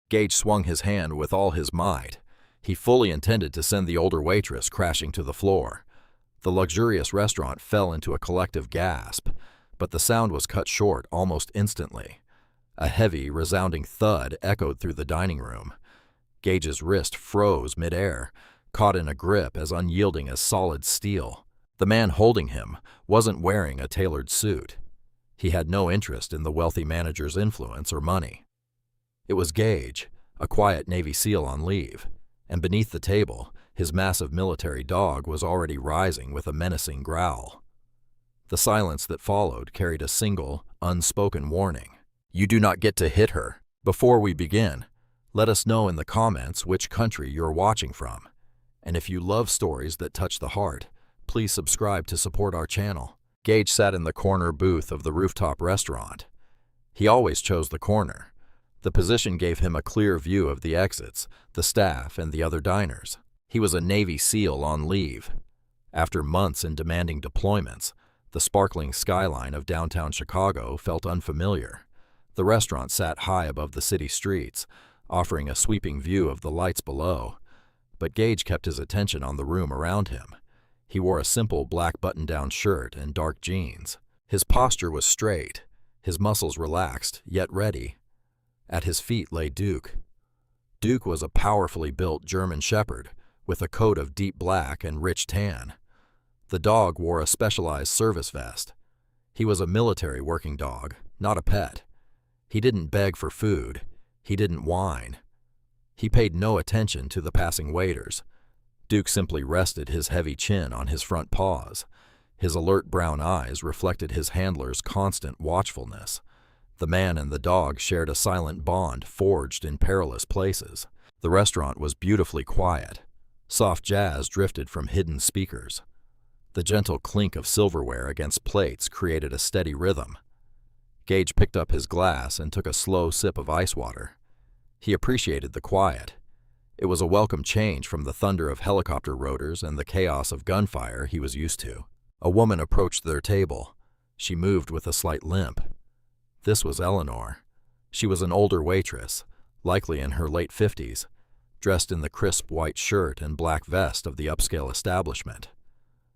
Gage swung his hand with all his might. He fully intended to send the older waitress crashing to the floor. The luxurious restaurant fell into a collective gasp, but the sound was cut short almost instantly. A heavy, resounding thud echoed through the dining room. Gage's wrist froze midair, caught in a grip as unyielding as solid steel. The man holding him wasn't wearing a tailored suit. He had no interest in the wealthy manager's influence or money. It was Gage, a quiet Navy SEAL on leave, and beneath the table, his massive military dog was already rising with a menacing growl. The silence that followed carried a single, unspoken warning. You do not get to hit her. Before we begin, let us know in the comments which country you're watching from. And if you love stories that touch the heart, please subscribe to support our channel. Gage sat in the corner booth of the rooftop restaurant. He always chose the corner. The position gave him a clear view of the exits, the staff, and the other diners. He was a Navy SEAL on leave. After months in demanding deployments, the sparkling skyline of downtown Chicago felt unfamiliar. The restaurant sat high above the city streets, offering a sweeping view of the lights below. But Gage kept his attention on the room around him. He wore a simple black button-down shirt and dark jeans. His posture was straight, his muscles relaxed, yet ready. At his feet lay Duke. Duke was a powerfully built German shepherd, with a coat of deep black and rich tan. The dog wore a specialized service vest. He was a military working dog, not a pet. He didn't beg for food. He didn't whine. He paid no attention to the passing waiters. Duke simply rested his heavy chin on his front paws. His alert brown eyes reflected his handler's constant watchfulness. The man and the dog shared a silent bond forged in perilous places. The restaurant was beautifully quiet. Soft jazz drifted from hidden speakers. The gentle clink of silverware against plates created a steady rhythm. Gage picked up his glass and took a slow sip of ice water. He appreciated the quiet. It was a welcome change from the thunder of helicopter rotors and the chaos of gunfire he was used to. A woman approached their table. She moved with a slight limp. This was Eleanor. She was an older waitress, likely in her late 50s, dressed in the crisp white shirt and black vest of the upscale establishment.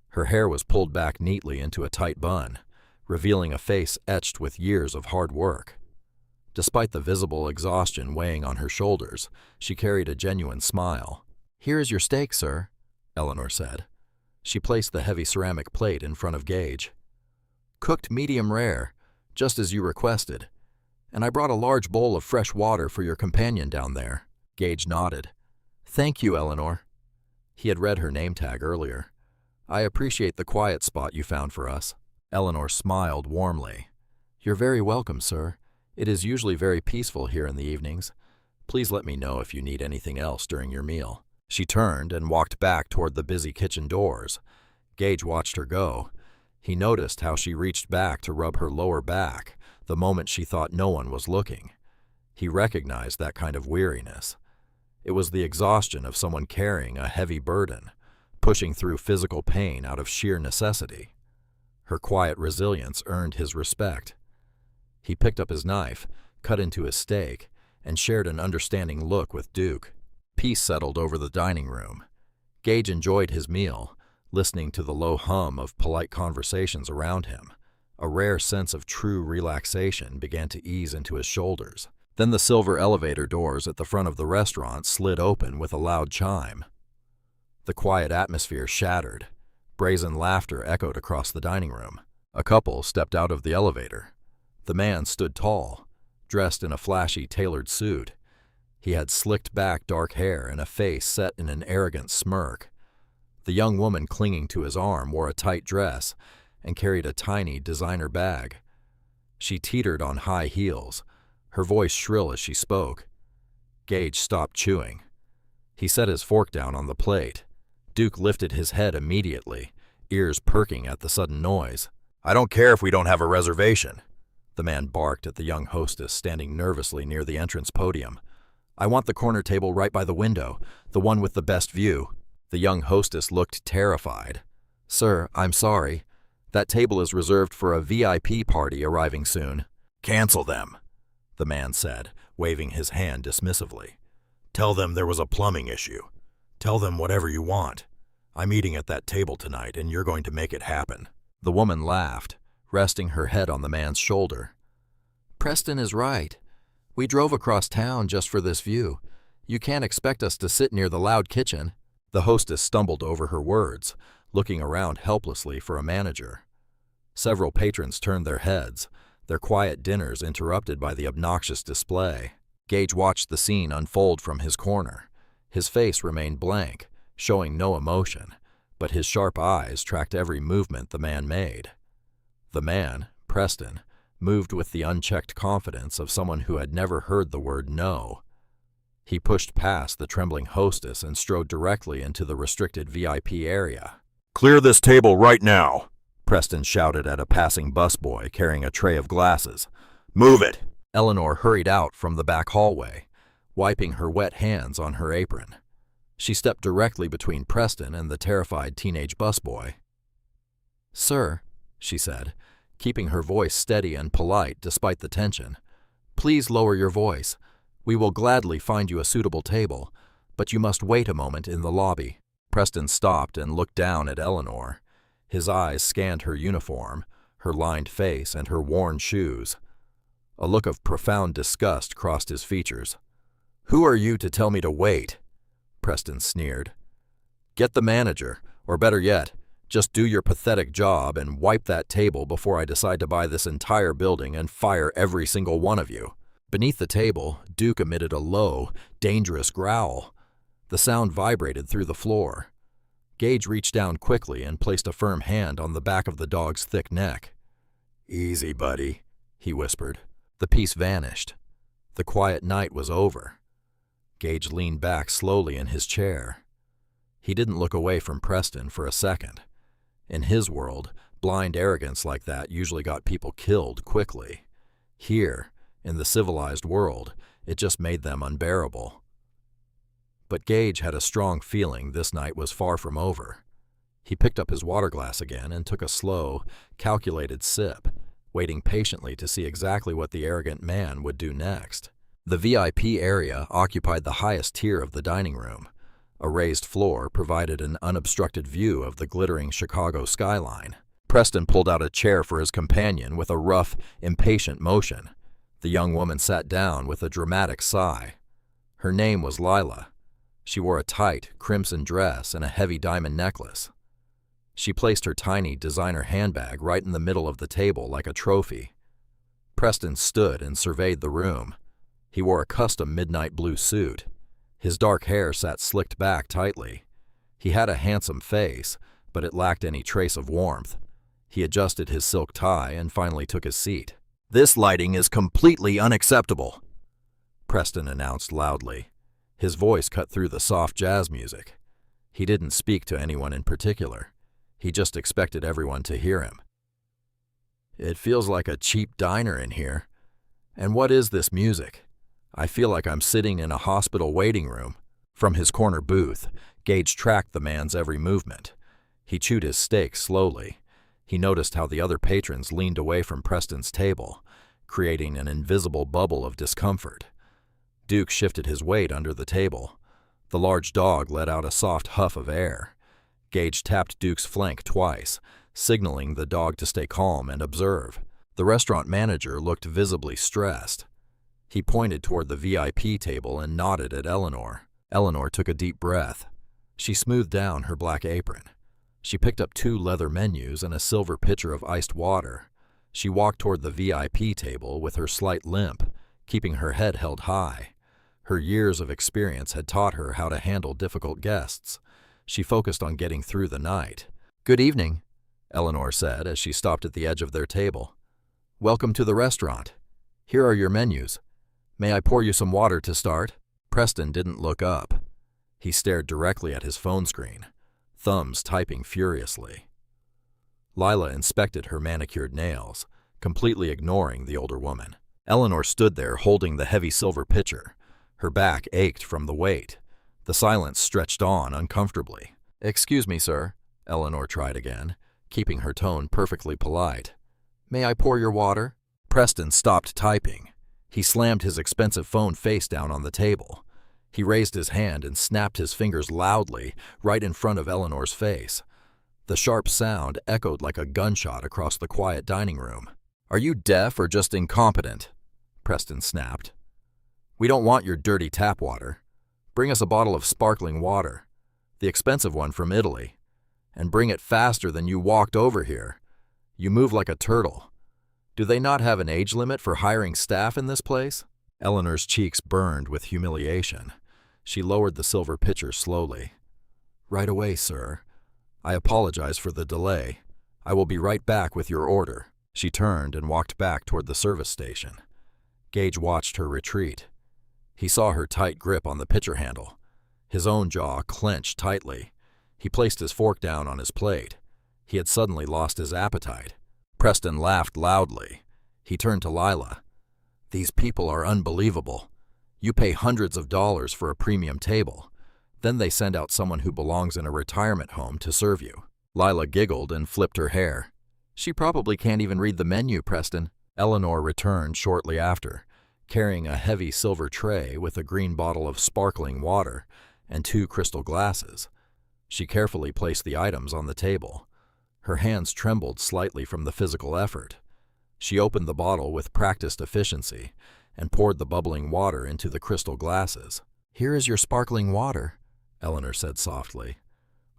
Her hair was pulled back neatly into a tight bun, revealing a face etched with years of hard work. Despite the visible exhaustion weighing on her shoulders, she carried a genuine smile. "Here is your steak, sir," Eleanor said. She placed the heavy ceramic plate in front of Gage. "Cooked medium rare, just as you requested. And I brought a large bowl of fresh water for your companion down there." Gage nodded. "Thank you, Eleanor." He had read her name tag earlier. "I appreciate the quiet spot you found for us." Eleanor smiled warmly. "You're very welcome, sir. It is usually very peaceful here in the evenings. Please let me know if you need anything else during your meal." She turned and walked back toward the busy kitchen doors. Gage watched her go. He noticed how she reached back to rub her lower back the moment she thought no one was looking. He recognized that kind of weariness. It was the exhaustion of someone carrying a heavy burden, pushing through physical pain out of sheer necessity. Her quiet resilience earned his respect. He picked up his knife, cut into his steak, and shared an understanding look with Duke. Peace settled over the dining room. Gage enjoyed his meal, listening to the low hum of polite conversations around him. A rare sense of true relaxation began to ease into his shoulders. Then the silver elevator doors at the front of the restaurant slid open with a loud chime. The quiet atmosphere shattered. Brazen laughter echoed across the dining room. A couple stepped out of the elevator. The man stood tall, dressed in a flashy tailored suit. He had slicked back dark hair and a face set in an arrogant smirk. The young woman clinging to his arm wore a tight dress and carried a tiny designer bag. She teetered on high heels, her voice shrill as she spoke. Gage stopped chewing. He set his fork down on the plate. Duke lifted his head immediately, ears perking at the sudden noise. "I don't care if we don't have a reservation," the man barked at the young hostess standing nervously near the entrance podium. "I want the corner table right by the window, the one with the best view." The young hostess looked terrified. "Sir, I'm sorry. That table is reserved for a VIP party arriving soon." "Cancel them," the man said, waving his hand dismissively. "Tell them there was a plumbing issue. Tell them whatever you want. I'm eating at that table tonight, and you're going to make it happen." The woman laughed, resting her head on the man's shoulder. "Preston is right. We drove across town just for this view. You can't expect us to sit near the loud kitchen." The hostess stumbled over her words, looking around helplessly for a manager. Several patrons turned their heads, their quiet dinners interrupted by the obnoxious display. Gage watched the scene unfold from his corner. His face remained blank, showing no emotion, but his sharp eyes tracked every movement the man made. The man, Preston, moved with the unchecked confidence of someone who had never heard the word no. He pushed past the trembling hostess and strode directly into the restricted VIP area. "Clear this table right now," Preston shouted at a passing busboy carrying a tray of glasses. "Move it!" Eleanor hurried out from the back hallway, wiping her wet hands on her apron. She stepped directly between Preston and the terrified teenage busboy. "Sir," she said, keeping her voice steady and polite despite the tension, "please lower your voice. We will gladly find you a suitable table, but you must wait a moment in the lobby." Preston stopped and looked down at Eleanor. His eyes scanned her uniform, her lined face, and her worn shoes. A look of profound disgust crossed his features. "Who are you to tell me to wait?" Preston sneered. "Get the manager, or better yet, just do your pathetic job and wipe that table before I decide to buy this entire building and fire every single one of you." Beneath the table, Duke emitted a low, dangerous growl. The sound vibrated through the floor. Gage reached down quickly and placed a firm hand on the back of the dog's thick neck. "Easy, buddy," he whispered. The peace vanished. The quiet night was over. Gage leaned back slowly in his chair. He didn't look away from Preston for a second. In his world, blind arrogance like that usually got people killed quickly. Here, in the civilized world, it just made them unbearable. But Gage had a strong feeling this night was far from over. He picked up his water glass again and took a slow, calculated sip, waiting patiently to see exactly what the arrogant man would do next. The VIP area occupied the highest tier of the dining room. A raised floor provided an unobstructed view of the glittering Chicago skyline. Preston pulled out a chair for his companion with a rough, impatient motion. The young woman sat down with a dramatic sigh. Her name was Lila. She wore a tight, crimson dress and a heavy diamond necklace. She placed her tiny designer handbag right in the middle of the table like a trophy. Preston stood and surveyed the room. He wore a custom midnight blue suit. His dark hair sat slicked back tightly. He had a handsome face, but it lacked any trace of warmth. He adjusted his silk tie and finally took his seat. "This lighting is completely unacceptable," Preston announced loudly. His voice cut through the soft jazz music. He didn't speak to anyone in particular. He just expected everyone to hear him. "It feels like a cheap diner in here. And what is this music? I feel like I'm sitting in a hospital waiting room." From his corner booth, Gage tracked the man's every movement. He chewed his steak slowly. He noticed how the other patrons leaned away from Preston's table, creating an invisible bubble of discomfort. Duke shifted his weight under the table. The large dog let out a soft huff of air. Gage tapped Duke's flank twice, signaling the dog to stay calm and observe. The restaurant manager looked visibly stressed. He pointed toward the VIP table and nodded at Eleanor. Eleanor took a deep breath. She smoothed down her black apron. She picked up 2 leather menus and a silver pitcher of iced water. She walked toward the VIP table with her slight limp, keeping her head held high. Her years of experience had taught her how to handle difficult guests. She focused on getting through the night. "Good evening," Eleanor said as she stopped at the edge of their table. "Welcome to the restaurant. Here are your menus. May I pour you some water to start?" Preston didn't look up. He stared directly at his phone screen, thumbs typing furiously. Lila inspected her manicured nails, completely ignoring the older woman. Eleanor stood there holding the heavy silver pitcher. Her back ached from the weight. The silence stretched on uncomfortably. "Excuse me, sir," Eleanor tried again, keeping her tone perfectly polite. "May I pour your water?" Preston stopped typing. He slammed his expensive phone face down on the table. He raised his hand and snapped his fingers loudly right in front of Eleanor's face. The sharp sound echoed like a gunshot across the quiet dining room. "Are you deaf or just incompetent?" Preston snapped. "We don't want your dirty tap water. Bring us a bottle of sparkling water, the expensive one from Italy, and bring it faster than you walked over here. You move like a turtle. Do they not have an age limit for hiring staff in this place?" Eleanor's cheeks burned with humiliation. She lowered the silver pitcher slowly. "Right away, sir. I apologize for the delay. I will be right back with your order." She turned and walked back toward the service station. Gage watched her retreat. He saw her tight grip on the pitcher handle. His own jaw clenched tightly. He placed his fork down on his plate. He had suddenly lost his appetite. Preston laughed loudly. He turned to Lila. "These people are unbelievable. You pay hundreds of dollars for a premium table. Then they send out someone who belongs in a retirement home to serve you." Lila giggled and flipped her hair. "She probably can't even read the menu, Preston." Eleanor returned shortly after, carrying a heavy silver tray with a green bottle of sparkling water and 2 crystal glasses. She carefully placed the items on the table. Her hands trembled slightly from the physical effort. She opened the bottle with practiced efficiency and poured the bubbling water into the crystal glasses. "Here is your sparkling water," Eleanor said softly.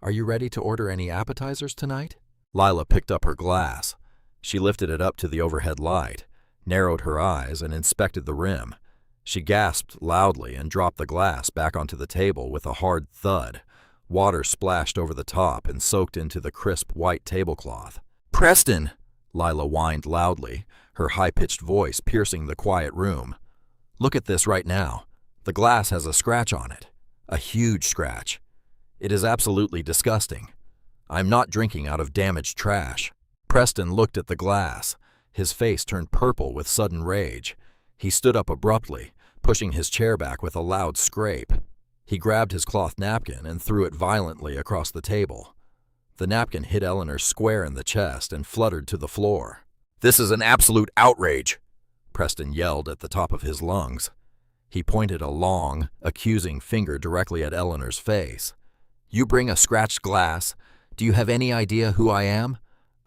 "Are you ready to order any appetizers tonight?" Lila picked up her glass. She lifted it up to the overhead light, narrowed her eyes, and inspected the rim. She gasped loudly and dropped the glass back onto the table with a hard thud. Water splashed over the top and soaked into the crisp white tablecloth. "Preston!" Lila whined loudly, her high-pitched voice piercing the quiet room. "Look at this right now. The glass has a scratch on it. A huge scratch. It is absolutely disgusting. I'm not drinking out of damaged trash." Preston looked at the glass. His face turned purple with sudden rage. He stood up abruptly, pushing his chair back with a loud scrape. He grabbed his cloth napkin and threw it violently across the table. The napkin hit Eleanor square in the chest and fluttered to the floor. "This is an absolute outrage!" Preston yelled at the top of his lungs. He pointed a long, accusing finger directly at Eleanor's face. "You bring a scratched glass? Do you have any idea who I am?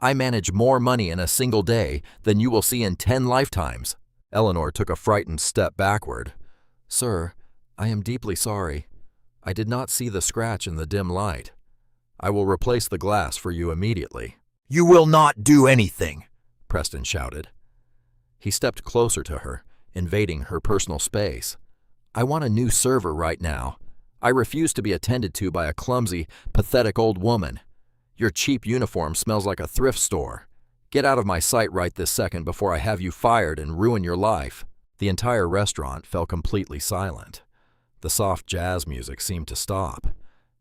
I manage more money in a single day than you will see in 10 lifetimes. Eleanor took a frightened step backward. "Sir, I am deeply sorry. I did not see the scratch in the dim light. I will replace the glass for you immediately." "You will not do anything!" Preston shouted. He stepped closer to her, invading her personal space. "I want a new server right now. I refuse to be attended to by a clumsy, pathetic old woman. Your cheap uniform smells like a thrift store. Get out of my sight right this second before I have you fired and ruin your life." The entire restaurant fell completely silent. The soft jazz music seemed to stop.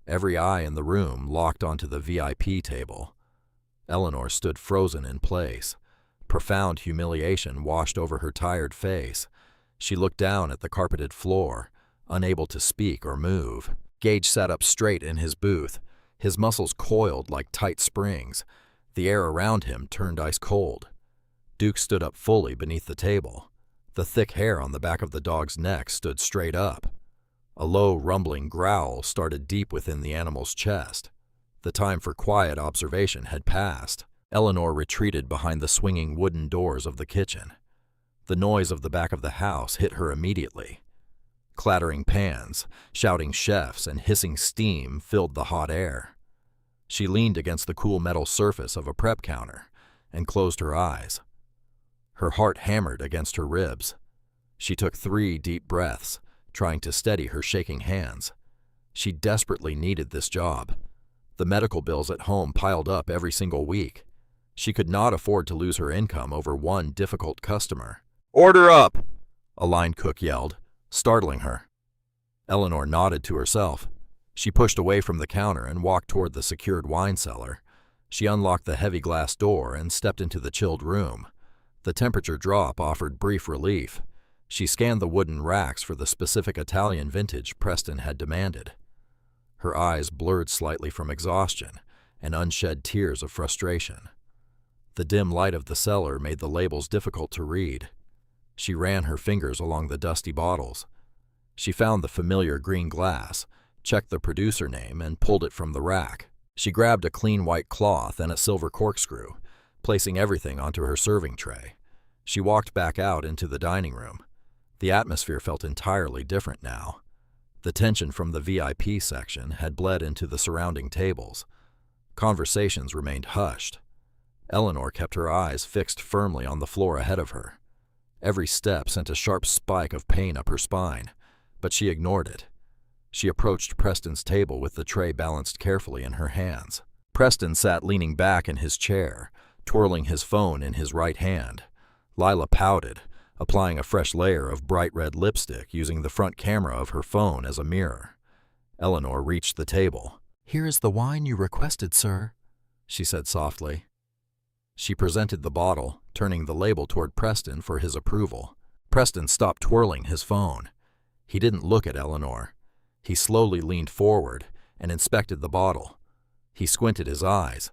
Every eye in the room locked onto the VIP table. Eleanor stood frozen in place. Profound humiliation washed over her tired face. She looked down at the carpeted floor, unable to speak or move. Gage sat up straight in his booth. His muscles coiled like tight springs. The air around him turned ice cold. Duke stood up fully beneath the table. The thick hair on the back of the dog's neck stood straight up. A low, rumbling growl started deep within the animal's chest. The time for quiet observation had passed. Eleanor retreated behind the swinging wooden doors of the kitchen. The noise of the back of the house hit her immediately. Clattering pans, shouting chefs, and hissing steam filled the hot air. She leaned against the cool metal surface of a prep counter and closed her eyes. Her heart hammered against her ribs. She took 3 deep breaths, trying to steady her shaking hands. She desperately needed this job. The medical bills at home piled up every single week. She could not afford to lose her income over one difficult customer. "Order up!" a line cook yelled, startling her. Eleanor nodded to herself. She pushed away from the counter and walked toward the secured wine cellar. She unlocked the heavy glass door and stepped into the chilled room. The temperature drop offered brief relief. She scanned the wooden racks for the specific Italian vintage Preston had demanded. Her eyes blurred slightly from exhaustion and unshed tears of frustration. The dim light of the cellar made the labels difficult to read. She ran her fingers along the dusty bottles. She found the familiar green glass, checked the producer name, and pulled it from the rack. She grabbed a clean white cloth and a silver corkscrew, placing everything onto her serving tray. She walked back out into the dining room. The atmosphere felt entirely different now. The tension from the VIP section had bled into the surrounding tables. Conversations remained hushed. Eleanor kept her eyes fixed firmly on the floor ahead of her. Every step sent a sharp spike of pain up her spine, but she ignored it. She approached Preston's table with the tray balanced carefully in her hands. Preston sat leaning back in his chair, twirling his phone in his right hand. Lila pouted, applying a fresh layer of bright red lipstick using the front camera of her phone as a mirror. Eleanor reached the table. "Here is the wine you requested, sir," she said softly. She presented the bottle, turning the label toward Preston for his approval. Preston stopped twirling his phone. He didn't look at Eleanor. He slowly leaned forward and inspected the bottle. He squinted his eyes.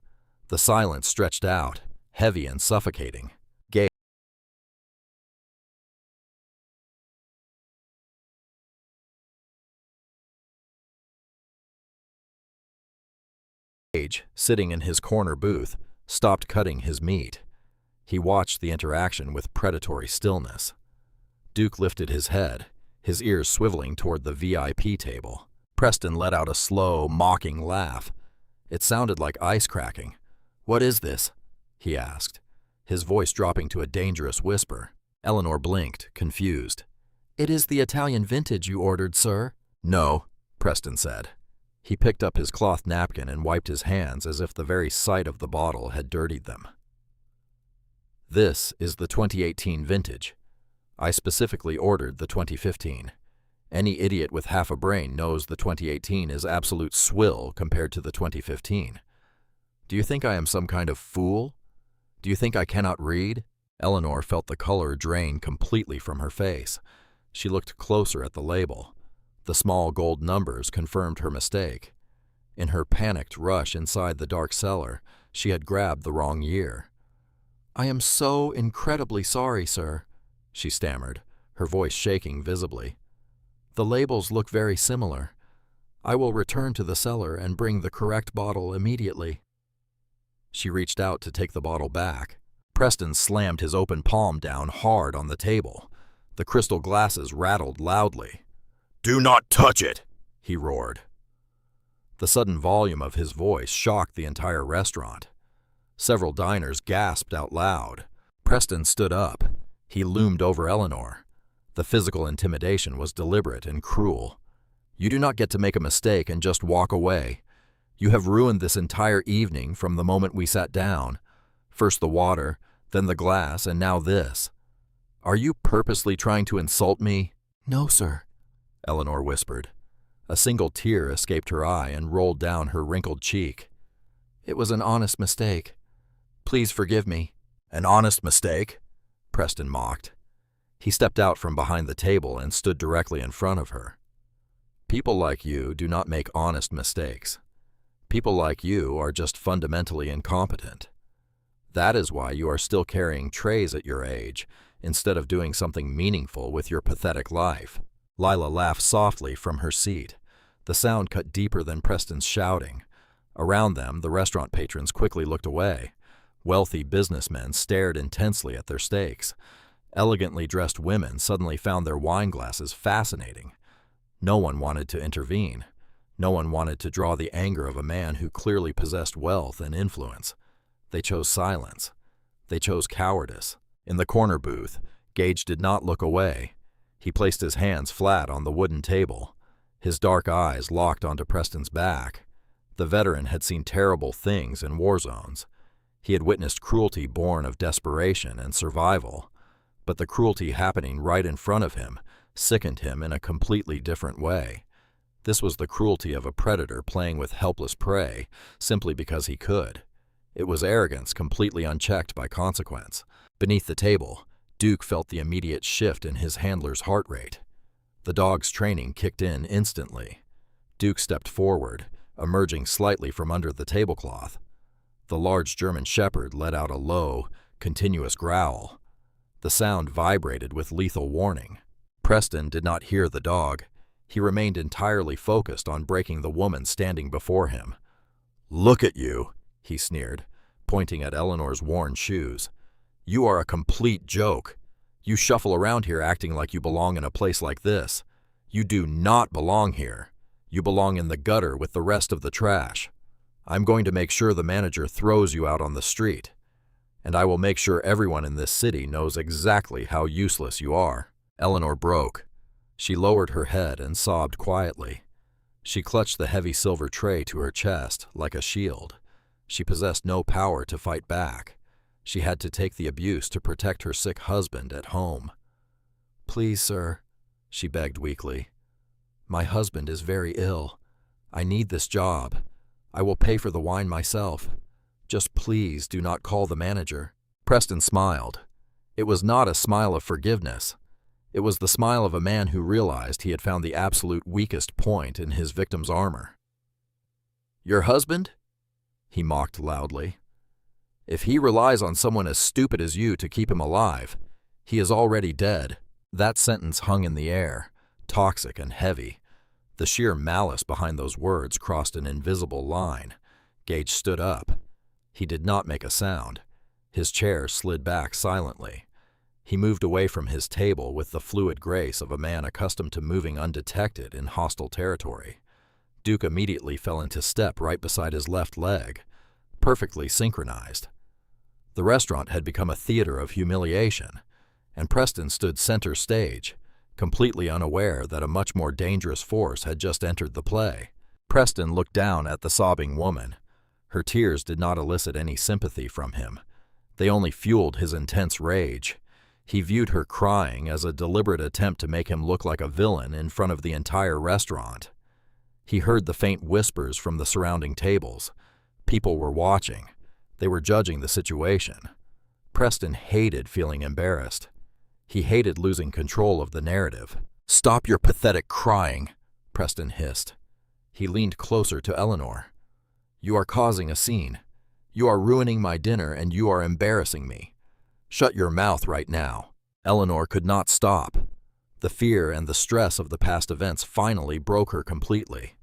The silence stretched out, heavy and suffocating. Gage, sitting in his corner booth, stopped cutting his meat. He watched the interaction with predatory stillness. Duke lifted his head, his ears swiveling toward the VIP table. Preston let out a slow, mocking laugh. It sounded like ice cracking. "What is this?" he asked, his voice dropping to a dangerous whisper. Eleanor blinked, confused. "It is the Italian vintage you ordered, sir." "No," Preston said. He picked up his cloth napkin and wiped his hands as if the very sight of the bottle had dirtied them. "This is the 2018 vintage. I specifically ordered the 2015. Any idiot with half a brain knows the 2018 is absolute swill compared to the 2015. Do you think I am some kind of fool? Do you think I cannot read?" Eleanor felt the color drain completely from her face. She looked closer at the label. The small gold numbers confirmed her mistake. In her panicked rush inside the dark cellar, she had grabbed the wrong year. "I am so incredibly sorry, sir," she stammered, her voice shaking visibly. "The labels look very similar. I will return to the cellar and bring the correct bottle immediately." She reached out to take the bottle back. Preston slammed his open palm down hard on the table. The crystal glasses rattled loudly. "Do not touch it!" he roared. The sudden volume of his voice shocked the entire restaurant. Several diners gasped out loud. Preston stood up. He loomed over Eleanor. The physical intimidation was deliberate and cruel. "You do not get to make a mistake and just walk away. You have ruined this entire evening from the moment we sat down. First the water, then the glass, and now this. Are you purposely trying to insult me?" "No, sir," Eleanor whispered. A single tear escaped her eye and rolled down her wrinkled cheek. "It was an honest mistake. Please forgive me." "An honest mistake?" Preston mocked. He stepped out from behind the table and stood directly in front of her. "People like you do not make honest mistakes. People like you are just fundamentally incompetent. That is why you are still carrying trays at your age, instead of doing something meaningful with your pathetic life." Lila laughed softly from her seat. The sound cut deeper than Preston's shouting. Around them, the restaurant patrons quickly looked away. Wealthy businessmen stared intensely at their steaks. Elegantly dressed women suddenly found their wine glasses fascinating. No one wanted to intervene. No one wanted to draw the anger of a man who clearly possessed wealth and influence. They chose silence. They chose cowardice. In the corner booth, Gage did not look away. He placed his hands flat on the wooden table. His dark eyes locked onto Preston's back. The veteran had seen terrible things in war zones. He had witnessed cruelty born of desperation and survival. But the cruelty happening right in front of him sickened him in a completely different way. This was the cruelty of a predator playing with helpless prey simply because he could. It was arrogance completely unchecked by consequence. Beneath the table, Duke felt the immediate shift in his handler's heart rate. The dog's training kicked in instantly. Duke stepped forward, emerging slightly from under the tablecloth. The large German shepherd let out a low, continuous growl. The sound vibrated with lethal warning. Preston did not hear the dog. He remained entirely focused on breaking the woman standing before him. "Look at you," he sneered, pointing at Eleanor's worn shoes. "You are a complete joke. You shuffle around here acting like you belong in a place like this. You do not belong here. You belong in the gutter with the rest of the trash. I'm going to make sure the manager throws you out on the street. And I will make sure everyone in this city knows exactly how useless you are." Eleanor broke. She lowered her head and sobbed quietly. She clutched the heavy silver tray to her chest like a shield. She possessed no power to fight back. She had to take the abuse to protect her sick husband at home. "Please, sir," she begged weakly. "My husband is very ill. I need this job. I will pay for the wine myself. Just please do not call the manager." Preston smiled. It was not a smile of forgiveness. It was the smile of a man who realized he had found the absolute weakest point in his victim's armor. "Your husband?" he mocked loudly. "If he relies on someone as stupid as you to keep him alive, he is already dead." That sentence hung in the air, toxic and heavy. The sheer malice behind those words crossed an invisible line. Gage stood up. He did not make a sound. His chair slid back silently. He moved away from his table with the fluid grace of a man accustomed to moving undetected in hostile territory. Duke immediately fell into step right beside his left leg, perfectly synchronized. The restaurant had become a theater of humiliation, and Preston stood center stage, completely unaware that a much more dangerous force had just entered the play. Preston looked down at the sobbing woman. Her tears did not elicit any sympathy from him. They only fueled his intense rage. He viewed her crying as a deliberate attempt to make him look like a villain in front of the entire restaurant. He heard the faint whispers from the surrounding tables. People were watching. They were judging the situation. Preston hated feeling embarrassed. He hated losing control of the narrative. "Stop your pathetic crying," Preston hissed. He leaned closer to Eleanor. "You are causing a scene. You are ruining my dinner and you are embarrassing me. Shut your mouth right now." Eleanor could not stop. The fear and the stress of the past events finally broke her completely.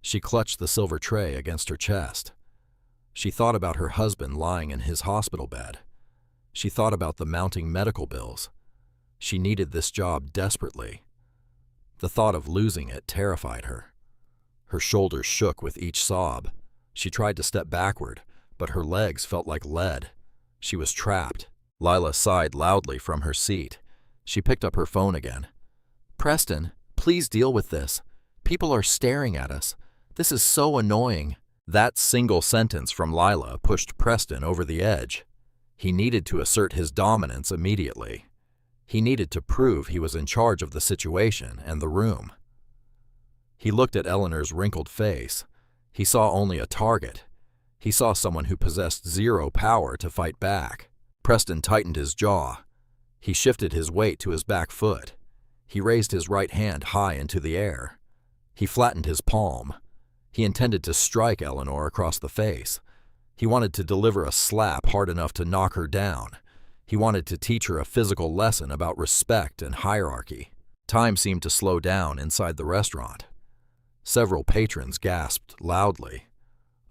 She clutched the silver tray against her chest. She thought about her husband lying in his hospital bed. She thought about the mounting medical bills. She needed this job desperately. The thought of losing it terrified her. Her shoulders shook with each sob. She tried to step backward, but her legs felt like lead. She was trapped. Lila sighed loudly from her seat. She picked up her phone again. "Preston, please deal with this. People are staring at us. This is so annoying." That single sentence from Lila pushed Preston over the edge. He needed to assert his dominance immediately. He needed to prove he was in charge of the situation and the room. He looked at Eleanor's wrinkled face. He saw only a target. He saw someone who possessed zero power to fight back. Preston tightened his jaw. He shifted his weight to his back foot. He raised his right hand high into the air. He flattened his palm. He intended to strike Eleanor across the face. He wanted to deliver a slap hard enough to knock her down. He wanted to teach her a physical lesson about respect and hierarchy. Time seemed to slow down inside the restaurant. Several patrons gasped loudly.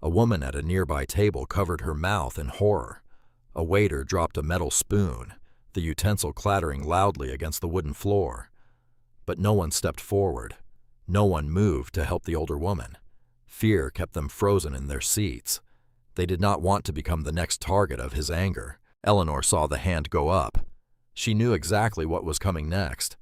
A woman at a nearby table covered her mouth in horror. A waiter dropped a metal spoon, the utensil clattering loudly against the wooden floor. But no one stepped forward. No one moved to help the older woman. Fear kept them frozen in their seats. They did not want to become the next target of his anger. Eleanor saw the hand go up. She knew exactly what was coming next.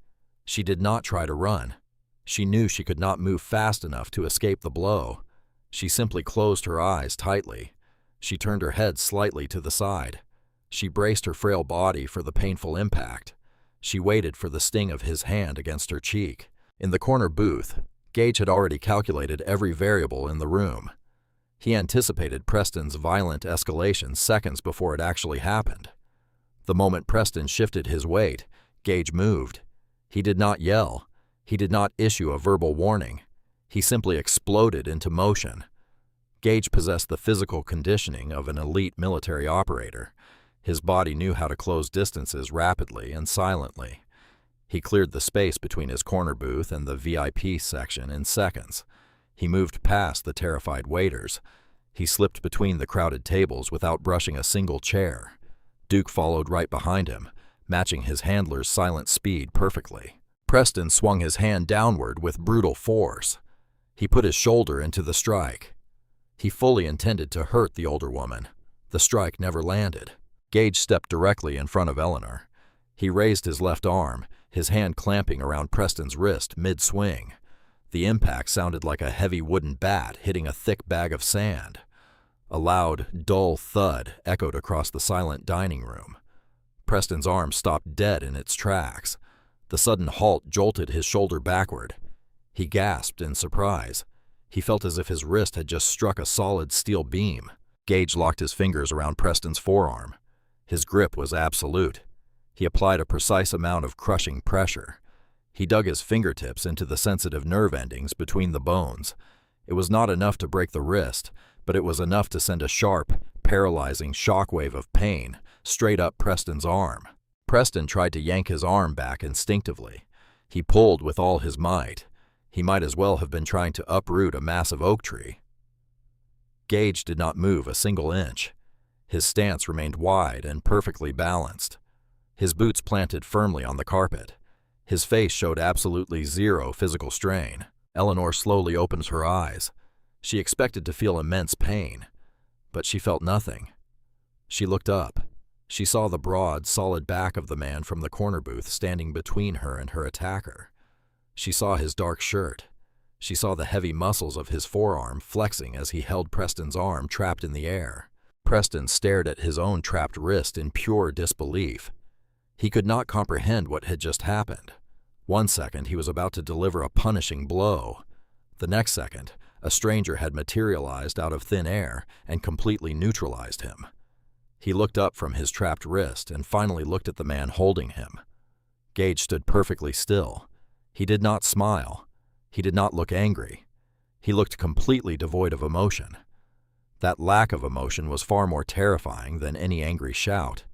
She did not try to run. She knew she could not move fast enough to escape the blow. She simply closed her eyes tightly. She turned her head slightly to the side. She braced her frail body for the painful impact. She waited for the sting of his hand against her cheek. In the corner booth, Gage had already calculated every variable in the room. He anticipated Preston's violent escalation seconds before it actually happened. The moment Preston shifted his weight, Gage moved. He did not yell. He did not issue a verbal warning. He simply exploded into motion. Gage possessed the physical conditioning of an elite military operator. His body knew how to close distances rapidly and silently. He cleared the space between his corner booth and the VIP section in seconds. He moved past the terrified waiters. He slipped between the crowded tables without brushing a single chair. Duke followed right behind him, matching his handler's silent speed perfectly. Preston swung his hand downward with brutal force. He put his shoulder into the strike. He fully intended to hurt the older woman. The strike never landed. Gage stepped directly in front of Eleanor. He raised his left arm, his hand clamping around Preston's wrist mid-swing. The impact sounded like a heavy wooden bat hitting a thick bag of sand. A loud, dull thud echoed across the silent dining room. Preston's arm stopped dead in its tracks. The sudden halt jolted his shoulder backward. He gasped in surprise. He felt as if his wrist had just struck a solid steel beam. Gage locked his fingers around Preston's forearm. His grip was absolute. He applied a precise amount of crushing pressure. He dug his fingertips into the sensitive nerve endings between the bones. It was not enough to break the wrist, but it was enough to send a sharp, paralyzing shockwave of pain straight up Preston's arm. Preston tried to yank his arm back instinctively. He pulled with all his might. He might as well have been trying to uproot a massive oak tree. Gage did not move a single inch. His stance remained wide and perfectly balanced. His boots planted firmly on the carpet. His face showed absolutely zero physical strain. Eleanor slowly opened her eyes. She expected to feel immense pain, but she felt nothing. She looked up. She saw the broad, solid back of the man from the corner booth standing between her and her attacker. She saw his dark shirt. She saw the heavy muscles of his forearm flexing as he held Preston's arm trapped in the air. Preston stared at his own trapped wrist in pure disbelief. He could not comprehend what had just happened. One second, he was about to deliver a punishing blow. The next second, a stranger had materialized out of thin air and completely neutralized him. He looked up from his trapped wrist and finally looked at the man holding him. Gage stood perfectly still. He did not smile. He did not look angry. He looked completely devoid of emotion. That lack of emotion was far more terrifying than any angry shout.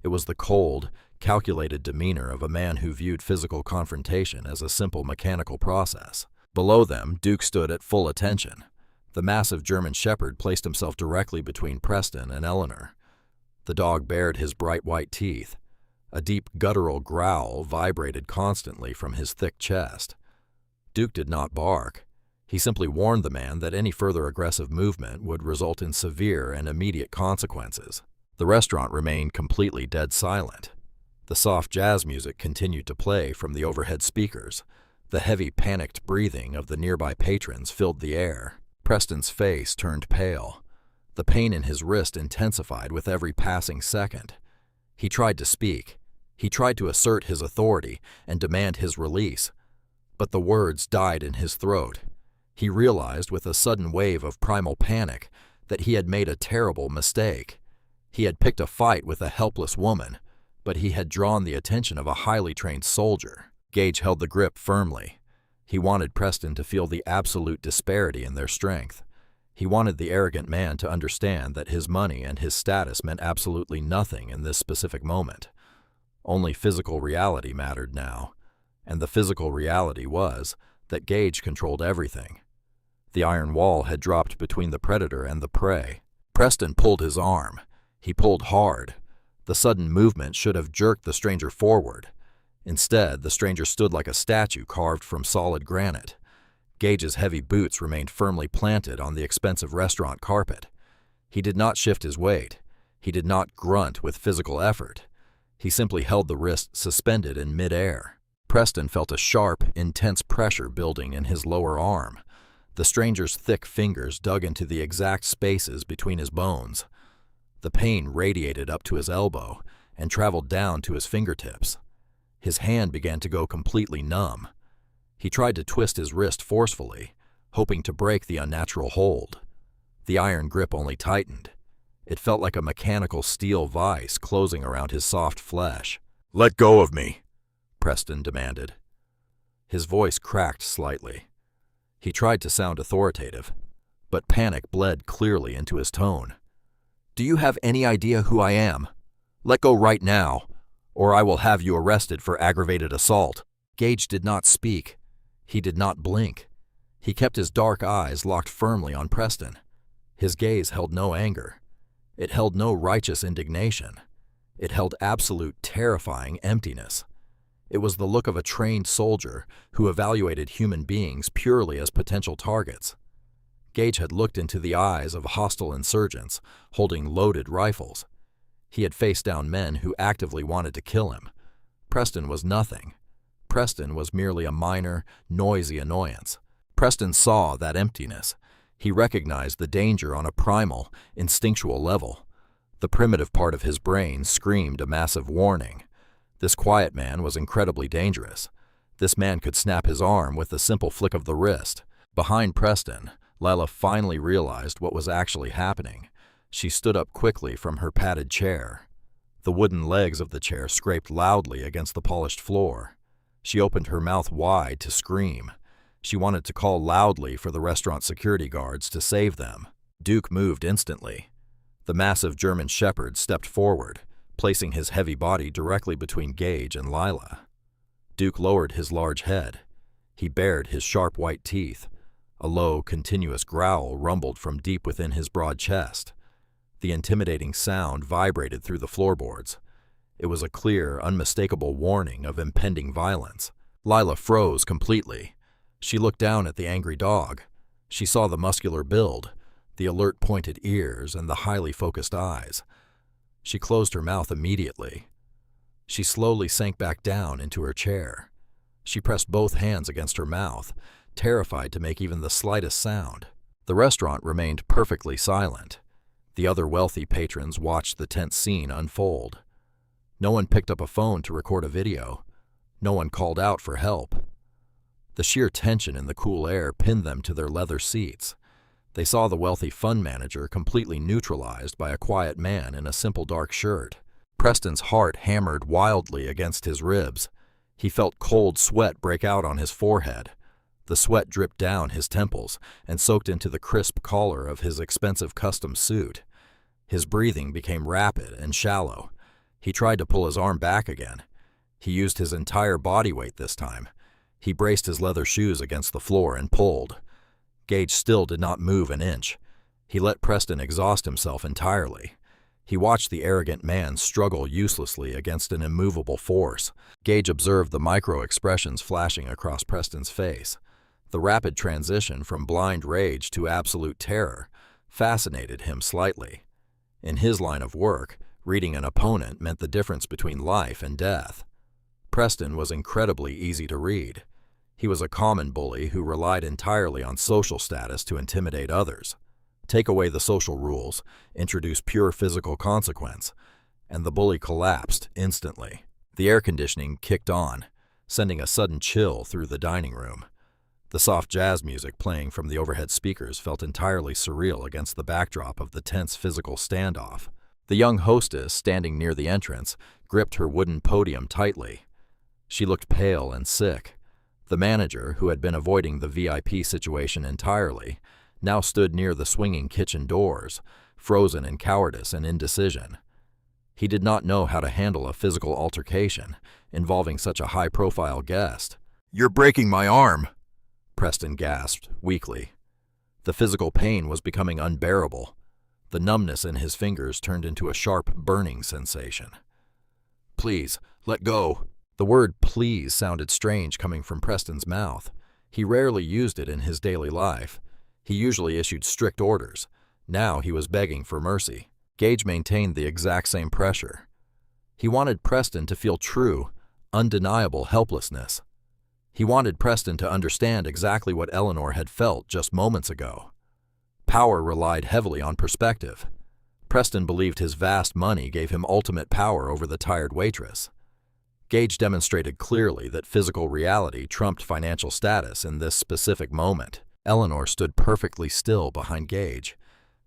It was the cold, calculated demeanor of a man who viewed physical confrontation as a simple mechanical process. Below them, Duke stood at full attention. The massive German shepherd placed himself directly between Preston and Eleanor. The dog bared his bright white teeth. A deep guttural growl vibrated constantly from his thick chest. Duke did not bark. He simply warned the man that any further aggressive movement would result in severe and immediate consequences. The restaurant remained completely dead silent. The soft jazz music continued to play from the overhead speakers. The heavy, panicked breathing of the nearby patrons filled the air. Preston's face turned pale. The pain in his wrist intensified with every passing second. He tried to speak. He tried to assert his authority and demand his release. But the words died in his throat. He realized with a sudden wave of primal panic that he had made a terrible mistake. He had picked a fight with a helpless woman, but he had drawn the attention of a highly trained soldier. Gage held the grip firmly. He wanted Preston to feel the absolute disparity in their strength. He wanted the arrogant man to understand that his money and his status meant absolutely nothing in this specific moment. Only physical reality mattered now, and the physical reality was that Gage controlled everything. The iron wall had dropped between the predator and the prey. Preston pulled his arm. He pulled hard. The sudden movement should have jerked the stranger forward. Instead, the stranger stood like a statue carved from solid granite. Gage's heavy boots remained firmly planted on the expensive restaurant carpet. He did not shift his weight. He did not grunt with physical effort. He simply held the wrist suspended in midair. Preston felt a sharp, intense pressure building in his lower arm. The stranger's thick fingers dug into the exact spaces between his bones. The pain radiated up to his elbow and traveled down to his fingertips. His hand began to go completely numb. He tried to twist his wrist forcefully, hoping to break the unnatural hold. The iron grip only tightened. It felt like a mechanical steel vise closing around his soft flesh. "Let go of me," Preston demanded. His voice cracked slightly. He tried to sound authoritative, but panic bled clearly into his tone. "Do you have any idea who I am?" Let go right now, or I will have you arrested for aggravated assault." Gage did not speak. He did not blink. He kept his dark eyes locked firmly on Preston. His gaze held no anger. It held no righteous indignation. It held absolute, terrifying emptiness. It was the look of a trained soldier who evaluated human beings purely as potential targets. Gage had looked into the eyes of hostile insurgents holding loaded rifles. He had faced down men who actively wanted to kill him. Preston was nothing. Preston was merely a minor, noisy annoyance. Preston saw that emptiness. He recognized the danger on a primal, instinctual level. The primitive part of his brain screamed a massive warning. This quiet man was incredibly dangerous. This man could snap his arm with a simple flick of the wrist. Behind Preston, Lila finally realized what was actually happening. She stood up quickly from her padded chair. The wooden legs of the chair scraped loudly against the polished floor. She opened her mouth wide to scream. She wanted to call loudly for the restaurant security guards to save them. Duke moved instantly. The massive German shepherd stepped forward, placing his heavy body directly between Gage and Lila. Duke lowered his large head. He bared his sharp white teeth. A low, continuous growl rumbled from deep within his broad chest. The intimidating sound vibrated through the floorboards. It was a clear, unmistakable warning of impending violence. Lila froze completely. She looked down at the angry dog. She saw the muscular build, the alert pointed ears, and the highly focused eyes. She closed her mouth immediately. She slowly sank back down into her chair. She pressed both hands against her mouth, terrified to make even the slightest sound. The restaurant remained perfectly silent. The other wealthy patrons watched the tense scene unfold. No one picked up a phone to record a video. No one called out for help. The sheer tension in the cool air pinned them to their leather seats. They saw the wealthy fund manager completely neutralized by a quiet man in a simple dark shirt. Preston's heart hammered wildly against his ribs. He felt cold sweat break out on his forehead. The sweat dripped down his temples and soaked into the crisp collar of his expensive custom suit. His breathing became rapid and shallow. He tried to pull his arm back again. He used his entire body weight this time. He braced his leather shoes against the floor and pulled. Gage still did not move an inch. He let Preston exhaust himself entirely. He watched the arrogant man struggle uselessly against an immovable force. Gage observed the micro-expressions flashing across Preston's face. The rapid transition from blind rage to absolute terror fascinated him slightly. In his line of work, reading an opponent meant the difference between life and death. Preston was incredibly easy to read. He was a common bully who relied entirely on social status to intimidate others. Take away the social rules, introduce pure physical consequence, and the bully collapsed instantly. The air conditioning kicked on, sending a sudden chill through the dining room. The soft jazz music playing from the overhead speakers felt entirely surreal against the backdrop of the tense physical standoff. The young hostess, standing near the entrance, gripped her wooden podium tightly. She looked pale and sick. The manager, who had been avoiding the VIP situation entirely, now stood near the swinging kitchen doors, frozen in cowardice and indecision. He did not know how to handle a physical altercation involving such a high-profile guest. "You're breaking my arm," Preston gasped weakly. The physical pain was becoming unbearable. The numbness in his fingers turned into a sharp, burning sensation. "Please, let go." The word "please" sounded strange coming from Preston's mouth. He rarely used it in his daily life. He usually issued strict orders. Now he was begging for mercy. Gage maintained the exact same pressure. He wanted Preston to feel true, undeniable helplessness. He wanted Preston to understand exactly what Eleanor had felt just moments ago. Power relied heavily on perspective. Preston believed his vast money gave him ultimate power over the tired waitress. Gage demonstrated clearly that physical reality trumped financial status in this specific moment. Eleanor stood perfectly still behind Gage.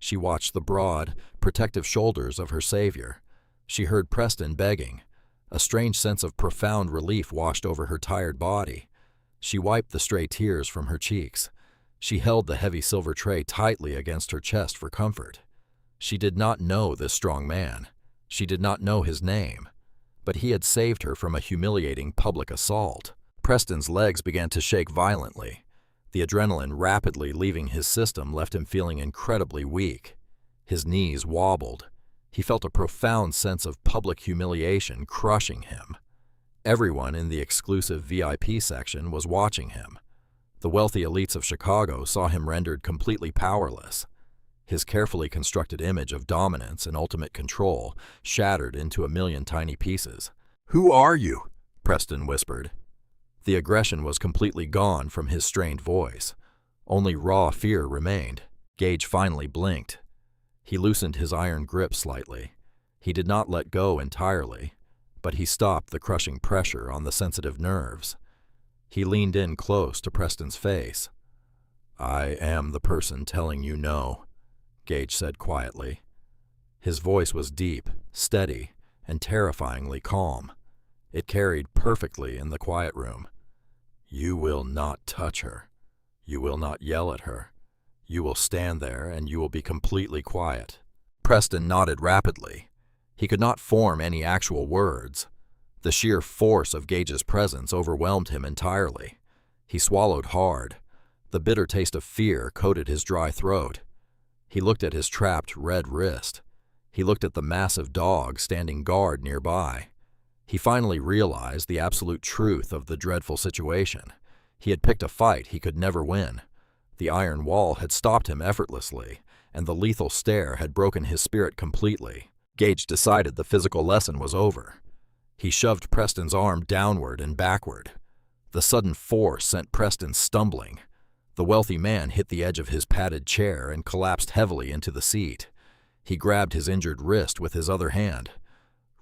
She watched the broad, protective shoulders of her savior. She heard Preston begging. A strange sense of profound relief washed over her tired body. She wiped the stray tears from her cheeks. She held the heavy silver tray tightly against her chest for comfort. She did not know this strong man. She did not know his name, but he had saved her from a humiliating public assault. Preston's legs began to shake violently. The adrenaline rapidly leaving his system left him feeling incredibly weak. His knees wobbled. He felt a profound sense of public humiliation crushing him. Everyone in the exclusive VIP section was watching him. The wealthy elites of Chicago saw him rendered completely powerless. His carefully constructed image of dominance and ultimate control shattered into a million tiny pieces. "Who are you?" Preston whispered. The aggression was completely gone from his strained voice. Only raw fear remained. Gage finally blinked. He loosened his iron grip slightly. He did not let go entirely, but he stopped the crushing pressure on the sensitive nerves. He leaned in close to Preston's face. "I am the person telling you no," Gage said quietly. His voice was deep, steady, and terrifyingly calm. It carried perfectly in the quiet room. "You will not touch her. You will not yell at her. You will stand there and you will be completely quiet." Preston nodded rapidly. He could not form any actual words. The sheer force of Gage's presence overwhelmed him entirely. He swallowed hard. The bitter taste of fear coated his dry throat. He looked at his trapped red wrist. He looked at the massive dog standing guard nearby. He finally realized the absolute truth of the dreadful situation. He had picked a fight he could never win. The iron wall had stopped him effortlessly, and the lethal stare had broken his spirit completely. Gage decided the physical lesson was over. He shoved Preston's arm downward and backward. The sudden force sent Preston stumbling. The wealthy man hit the edge of his padded chair and collapsed heavily into the seat. He grabbed his injured wrist with his other hand.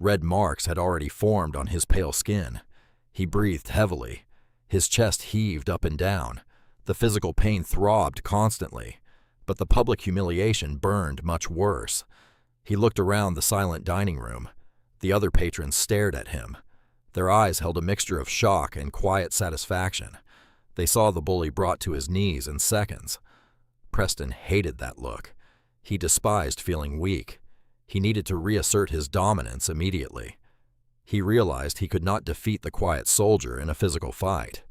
Red marks had already formed on his pale skin. He breathed heavily. His chest heaved up and down. The physical pain throbbed constantly, but the public humiliation burned much worse. He looked around the silent dining room. The other patrons stared at him. Their eyes held a mixture of shock and quiet satisfaction. They saw the bully brought to his knees in seconds. Preston hated that look. He despised feeling weak. He needed to reassert his dominance immediately. He realized he could not defeat the quiet soldier in a physical fight.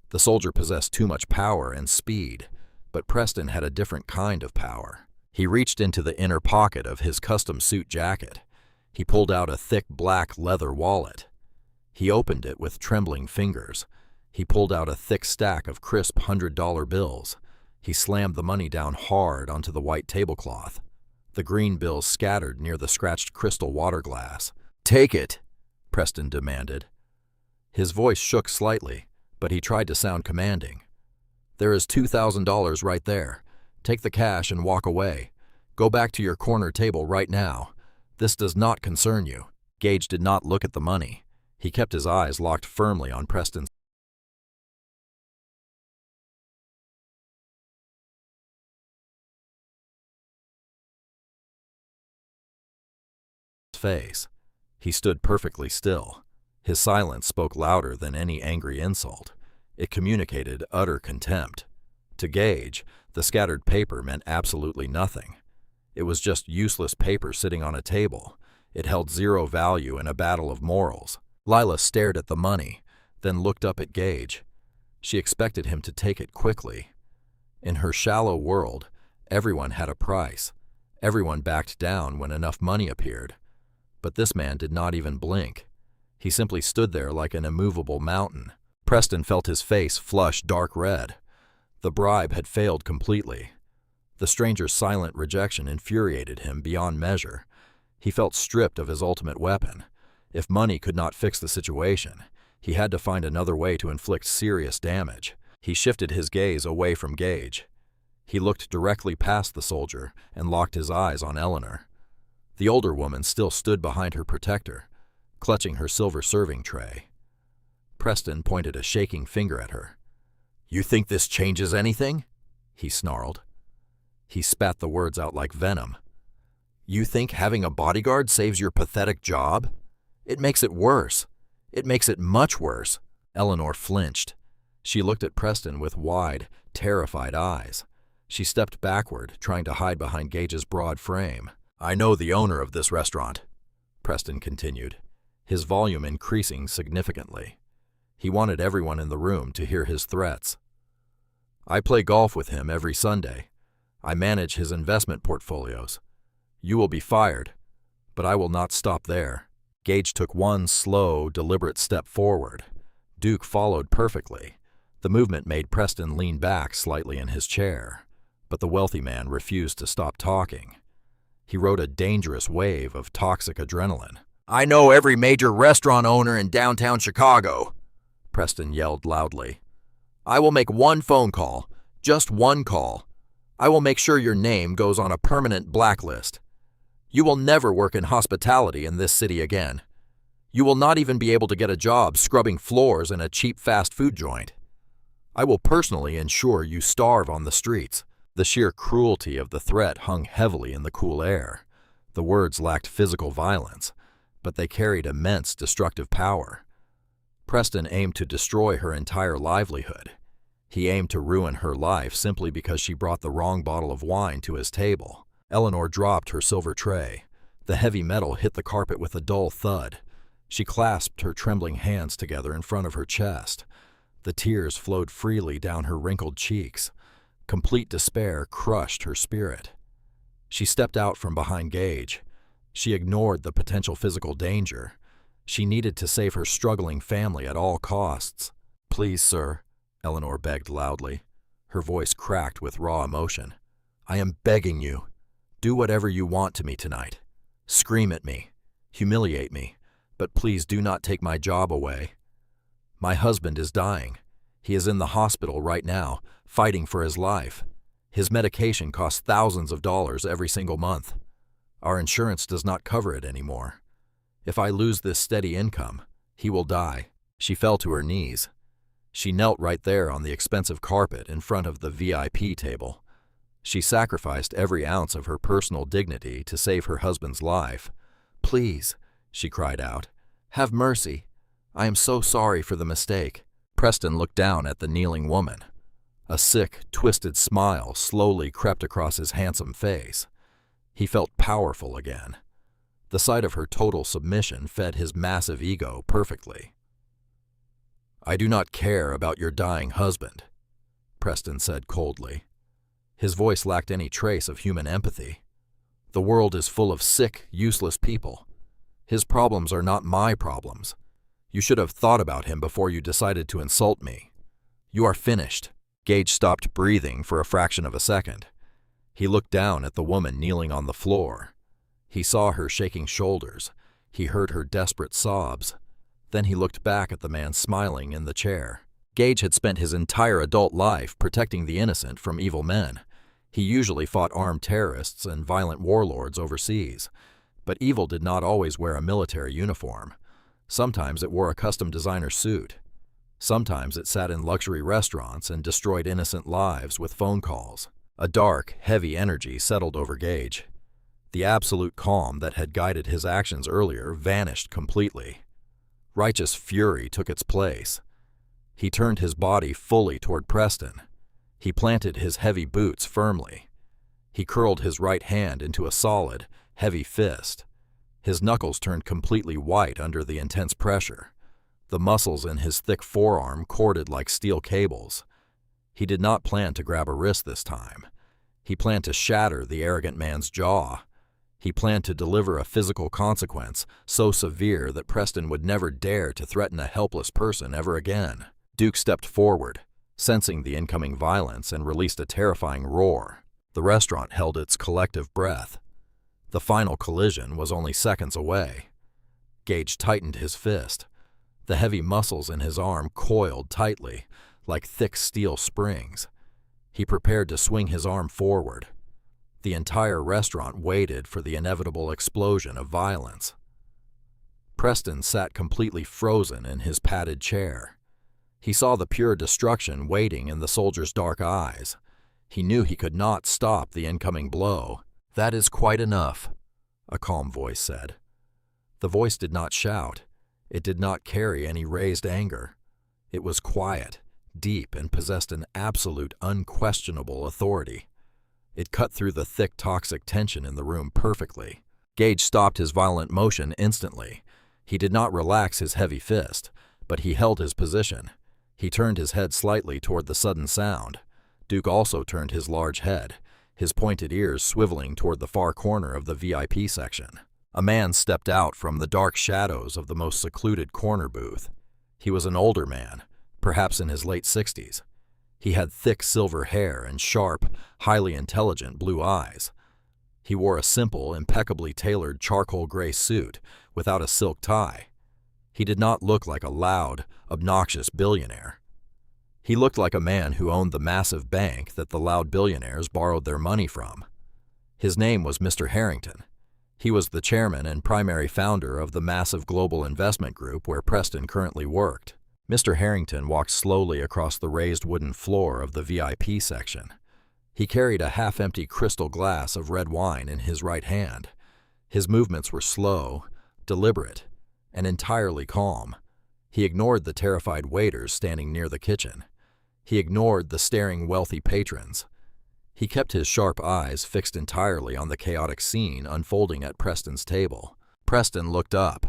The soldier possessed too much power and speed, but Preston had a different kind of power. He reached into the inner pocket of his custom suit jacket. He pulled out a thick black leather wallet. He opened it with trembling fingers. He pulled out a thick stack of crisp $100 bills. He slammed the money down hard onto the white tablecloth. The green bills scattered near the scratched crystal water glass. "Take it," Preston demanded. His voice shook slightly, but he tried to sound commanding. "There is $2,000 right there. Take the cash and walk away. Go back to your corner table right now. This does not concern you." Gage did not look at the money. He kept his eyes locked firmly on Preston's face. He stood perfectly still. His silence spoke louder than any angry insult. It communicated utter contempt. To Gage, the scattered paper meant absolutely nothing. It was just useless paper sitting on a table. It held zero value in a battle of morals. Lila stared at the money, then looked up at Gage. She expected him to take it quickly. In her shallow world, everyone had a price. Everyone backed down when enough money appeared. But this man did not even blink. He simply stood there like an immovable mountain. Preston felt his face flush dark red. The bribe had failed completely. The stranger's silent rejection infuriated him beyond measure. He felt stripped of his ultimate weapon. If money could not fix the situation, he had to find another way to inflict serious damage. He shifted his gaze away from Gage. He looked directly past the soldier and locked his eyes on Eleanor. The older woman still stood behind her protector, clutching her silver serving tray. Preston pointed a shaking finger at her. "You think this changes anything?" he snarled. He spat the words out like venom. "You think having a bodyguard saves your pathetic job? It makes it worse. It makes it much worse." Eleanor flinched. She looked at Preston with wide, terrified eyes. She stepped backward, trying to hide behind Gage's broad frame. "I know the owner of this restaurant," Preston continued, his volume increasing significantly. He wanted everyone in the room to hear his threats. I play golf with him every Sunday. I manage his investment portfolios. You will be fired, but I will not stop there. Gage took one slow, deliberate step forward. Duke followed perfectly. The movement made Preston lean back slightly in his chair, but the wealthy man refused to stop talking. He rode a dangerous wave of toxic adrenaline. I know every major restaurant owner in downtown Chicago, Preston yelled loudly. I will make one phone call, just one call. I will make sure your name goes on a permanent blacklist. You will never work in hospitality in this city again. You will not even be able to get a job scrubbing floors in a cheap fast food joint. I will personally ensure you starve on the streets. The sheer cruelty of the threat hung heavily in the cool air. The words lacked physical violence, but they carried immense destructive power. Preston aimed to destroy her entire livelihood. He aimed to ruin her life simply because she brought the wrong bottle of wine to his table. Eleanor dropped her silver tray. The heavy metal hit the carpet with a dull thud. She clasped her trembling hands together in front of her chest. The tears flowed freely down her wrinkled cheeks. Complete despair crushed her spirit. She stepped out from behind Gage. She ignored the potential physical danger. She needed to save her struggling family at all costs. Please, sir, Eleanor begged loudly. Her voice cracked with raw emotion. I am begging you. Do whatever you want to me tonight. Scream at me. Humiliate me. But please do not take my job away. My husband is dying. He is in the hospital right now, fighting for his life. His medication costs thousands of dollars every single month. Our insurance does not cover it anymore. If I lose this steady income, he will die. She fell to her knees. She knelt right there on the expensive carpet in front of the VIP table. She sacrificed every ounce of her personal dignity to save her husband's life. Please, she cried out, have mercy. I am so sorry for the mistake. Preston looked down at the kneeling woman. A sick, twisted smile slowly crept across his handsome face. He felt powerful again. The sight of her total submission fed his massive ego perfectly. I do not care about your dying husband, Preston said coldly. His voice lacked any trace of human empathy. The world is full of sick, useless people. His problems are not my problems. You should have thought about him before you decided to insult me. You are finished. Gage stopped breathing for a fraction of a second. He looked down at the woman kneeling on the floor. He saw her shaking shoulders. He heard her desperate sobs. Then he looked back at the man smiling in the chair. Gage had spent his entire adult life protecting the innocent from evil men. He usually fought armed terrorists and violent warlords overseas. But evil did not always wear a military uniform. Sometimes it wore a custom designer suit. Sometimes it sat in luxury restaurants and destroyed innocent lives with phone calls. A dark, heavy energy settled over Gage. The absolute calm that had guided his actions earlier vanished completely. Righteous fury took its place. He turned his body fully toward Preston. He planted his heavy boots firmly. He curled his right hand into a solid, heavy fist. His knuckles turned completely white under the intense pressure. The muscles in his thick forearm corded like steel cables. He did not plan to grab a wrist this time. He planned to shatter the arrogant man's jaw. He planned to deliver a physical consequence so severe that Preston would never dare to threaten a helpless person ever again. Duke stepped forward, sensing the incoming violence, and released a terrifying roar. The restaurant held its collective breath. The final collision was only seconds away. Gage tightened his fist. The heavy muscles in his arm coiled tightly, like thick steel springs. He prepared to swing his arm forward. The entire restaurant waited for the inevitable explosion of violence. Preston sat completely frozen in his padded chair. He saw the pure destruction waiting in the soldier's dark eyes. He knew he could not stop the incoming blow. That is quite enough, a calm voice said. The voice did not shout. It did not carry any raised anger. It was quiet, deep, and possessed an absolute, unquestionable authority. It cut through the thick, toxic tension in the room perfectly. Gage stopped his violent motion instantly. He did not relax his heavy fist, but he held his position. He turned his head slightly toward the sudden sound. Duke also turned his large head, his pointed ears swiveling toward the far corner of the VIP section. A man stepped out from the dark shadows of the most secluded corner booth. He was an older man, perhaps in his late 60s. He had thick silver hair and sharp, highly intelligent blue eyes. He wore a simple, impeccably tailored charcoal gray suit without a silk tie. He did not look like a loud, obnoxious billionaire. He looked like a man who owned the massive bank that the loud billionaires borrowed their money from. His name was Mr. Harrington. He was the chairman and primary founder of the massive global investment group where Preston currently worked. Mr. Harrington walked slowly across the raised wooden floor of the VIP section. He carried a half-empty crystal glass of red wine in his right hand. His movements were slow, deliberate, and entirely calm. He ignored the terrified waiters standing near the kitchen. He ignored the staring wealthy patrons. He kept his sharp eyes fixed entirely on the chaotic scene unfolding at Preston's table. Preston looked up.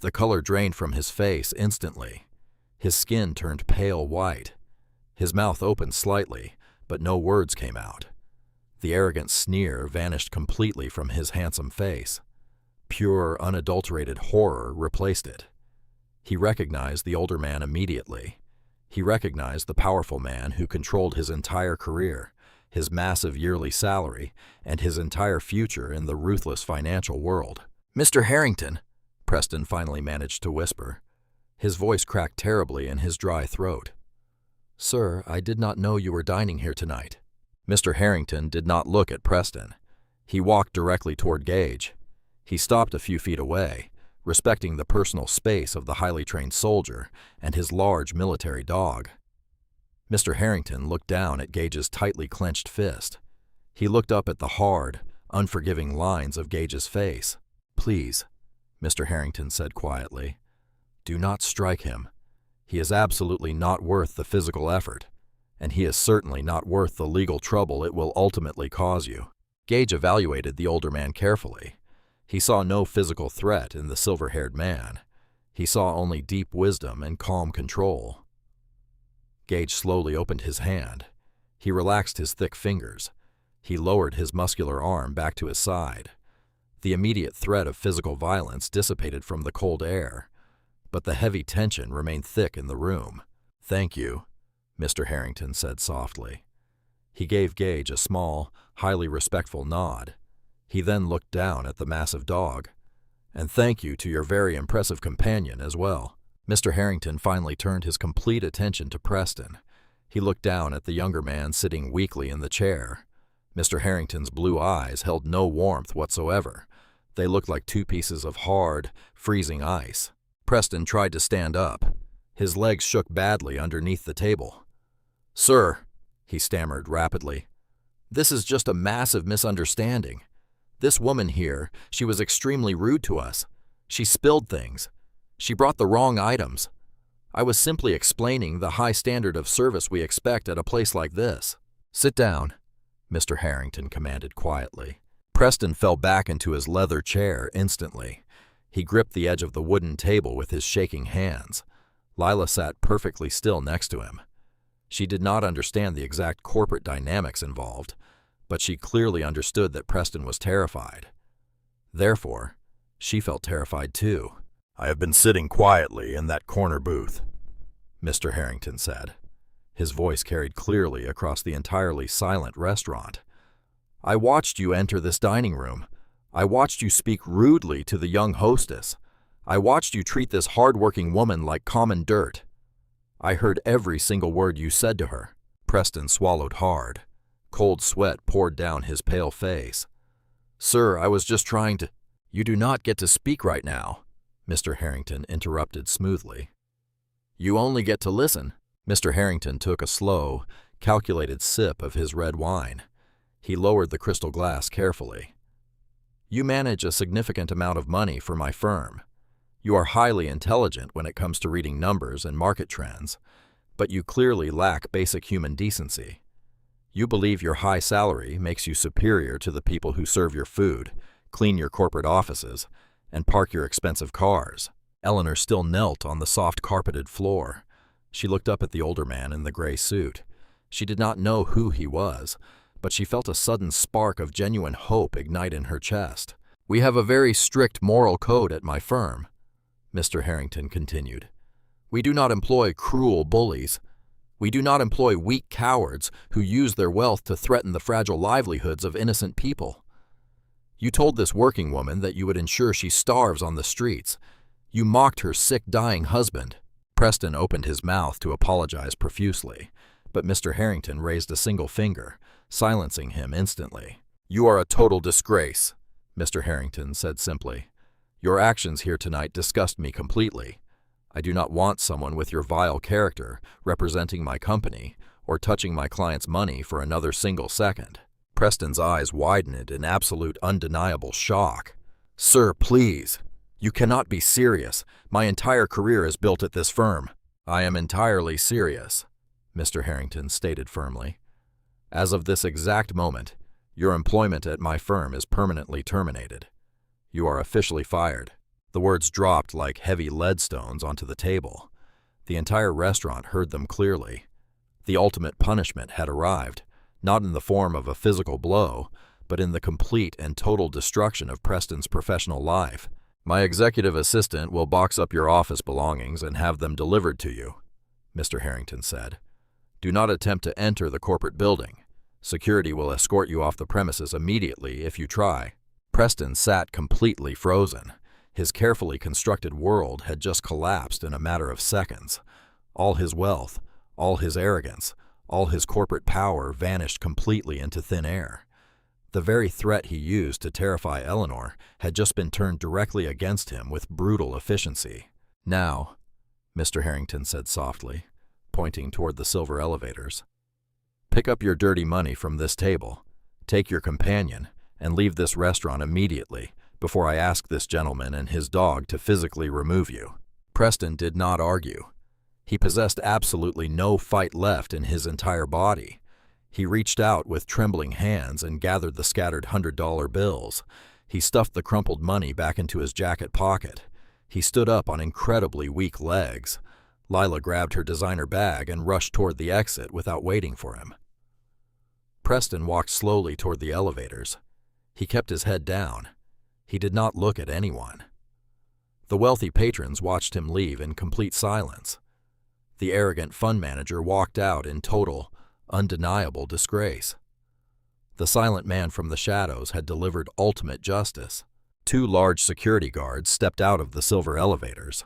The color drained from his face instantly. His skin turned pale white. His mouth opened slightly, but no words came out. The arrogant sneer vanished completely from his handsome face. Pure, unadulterated horror replaced it. He recognized the older man immediately. He recognized the powerful man who controlled his entire career, his massive yearly salary, and his entire future in the ruthless financial world. "Mr. Harrington," Preston finally managed to whisper. His voice cracked terribly in his dry throat. "Sir, I did not know you were dining here tonight." Mr. Harrington did not look at Preston. He walked directly toward Gage. He stopped a few feet away, respecting the personal space of the highly trained soldier and his large military dog. Mr. Harrington looked down at Gage's tightly clenched fist. He looked up at the hard, unforgiving lines of Gage's face. "Please," Mr. Harrington said quietly, "do not strike him. He is absolutely not worth the physical effort, and he is certainly not worth the legal trouble it will ultimately cause you." Gage evaluated the older man carefully. He saw no physical threat in the silver-haired man. He saw only deep wisdom and calm control. Gage slowly opened his hand. He relaxed his thick fingers. He lowered his muscular arm back to his side. The immediate threat of physical violence dissipated from the cold air, but the heavy tension remained thick in the room. "Thank you," Mr. Harrington said softly. He gave Gage a small, highly respectful nod. He then looked down at the massive dog. "And thank you to your very impressive companion as well." Mr. Harrington finally turned his complete attention to Preston. He looked down at the younger man sitting weakly in the chair. Mr. Harrington's blue eyes held no warmth whatsoever. They looked like two pieces of hard, freezing ice. Preston tried to stand up. His legs shook badly underneath the table. "Sir," he stammered rapidly, "this is just a massive misunderstanding. This woman here, she was extremely rude to us. She spilled things. She brought the wrong items. I was simply explaining the high standard of service we expect at a place like this." "Sit down," Mr. Harrington commanded quietly. Preston fell back into his leather chair instantly. He gripped the edge of the wooden table with his shaking hands. Lila sat perfectly still next to him. She did not understand the exact corporate dynamics involved, but she clearly understood that Preston was terrified. Therefore, she felt terrified too. "I have been sitting quietly in that corner booth," Mr. Harrington said. His voice carried clearly across the entirely silent restaurant. "I watched you enter this dining room. I watched you speak rudely to the young hostess. I watched you treat this hard-working woman like common dirt. I heard every single word you said to her." Preston swallowed hard. Cold sweat poured down his pale face. "Sir, I was just trying to—" "You do not get to speak right now," Mr. Harrington interrupted smoothly. "You only get to listen." Mr. Harrington took a slow, calculated sip of his red wine. He lowered the crystal glass carefully. "You manage a significant amount of money for my firm. You are highly intelligent when it comes to reading numbers and market trends, but you clearly lack basic human decency. You believe your high salary makes you superior to the people who serve your food, clean your corporate offices, and park your expensive cars. Eleanor still knelt on the soft carpeted floor. She looked up at the older man in the gray suit. She did not know who he was, but she felt a sudden spark of genuine hope ignite in her chest. "We have a very strict moral code at my firm," Mr. Harrington continued. "We do not employ cruel bullies. We do not employ weak cowards who use their wealth to threaten the fragile livelihoods of innocent people. You told this working woman that you would ensure she starves on the streets. You mocked her sick, dying husband." Preston opened his mouth to apologize profusely, but Mr. Harrington raised a single finger, silencing him instantly. "You are a total disgrace," Mr. Harrington said simply. "Your actions here tonight disgust me completely. I do not want someone with your vile character representing my company or touching my client's money for another single second." Preston's eyes widened in absolute undeniable shock. "Sir, please. You cannot be serious. My entire career is built at this firm." "I am entirely serious," Mr. Harrington stated firmly. "As of this exact moment, your employment at my firm is permanently terminated. You are officially fired." The words dropped like heavy leadstones onto the table. The entire restaurant heard them clearly. The ultimate punishment had arrived, not in the form of a physical blow, but in the complete and total destruction of Preston's professional life. "My executive assistant will box up your office belongings and have them delivered to you," Mr. Harrington said. "Do not attempt to enter the corporate building. Security will escort you off the premises immediately if you try." Preston sat completely frozen. His carefully constructed world had just collapsed in a matter of seconds. All his wealth, all his arrogance, all his corporate power vanished completely into thin air. The very threat he used to terrify Eleanor had just been turned directly against him with brutal efficiency. "Now," Mr. Harrington said softly, pointing toward the silver elevators, "pick up your dirty money from this table, take your companion, and leave this restaurant immediately before I ask this gentleman and his dog to physically remove you." Preston did not argue. He possessed absolutely no fight left in his entire body. He reached out with trembling hands and gathered the scattered $100 bills. He stuffed the crumpled money back into his jacket pocket. He stood up on incredibly weak legs. Lila grabbed her designer bag and rushed toward the exit without waiting for him. Preston walked slowly toward the elevators. He kept his head down. He did not look at anyone. The wealthy patrons watched him leave in complete silence. The arrogant fund manager walked out in total, undeniable disgrace. The silent man from the shadows had delivered ultimate justice. 2 large security guards stepped out of the silver elevators.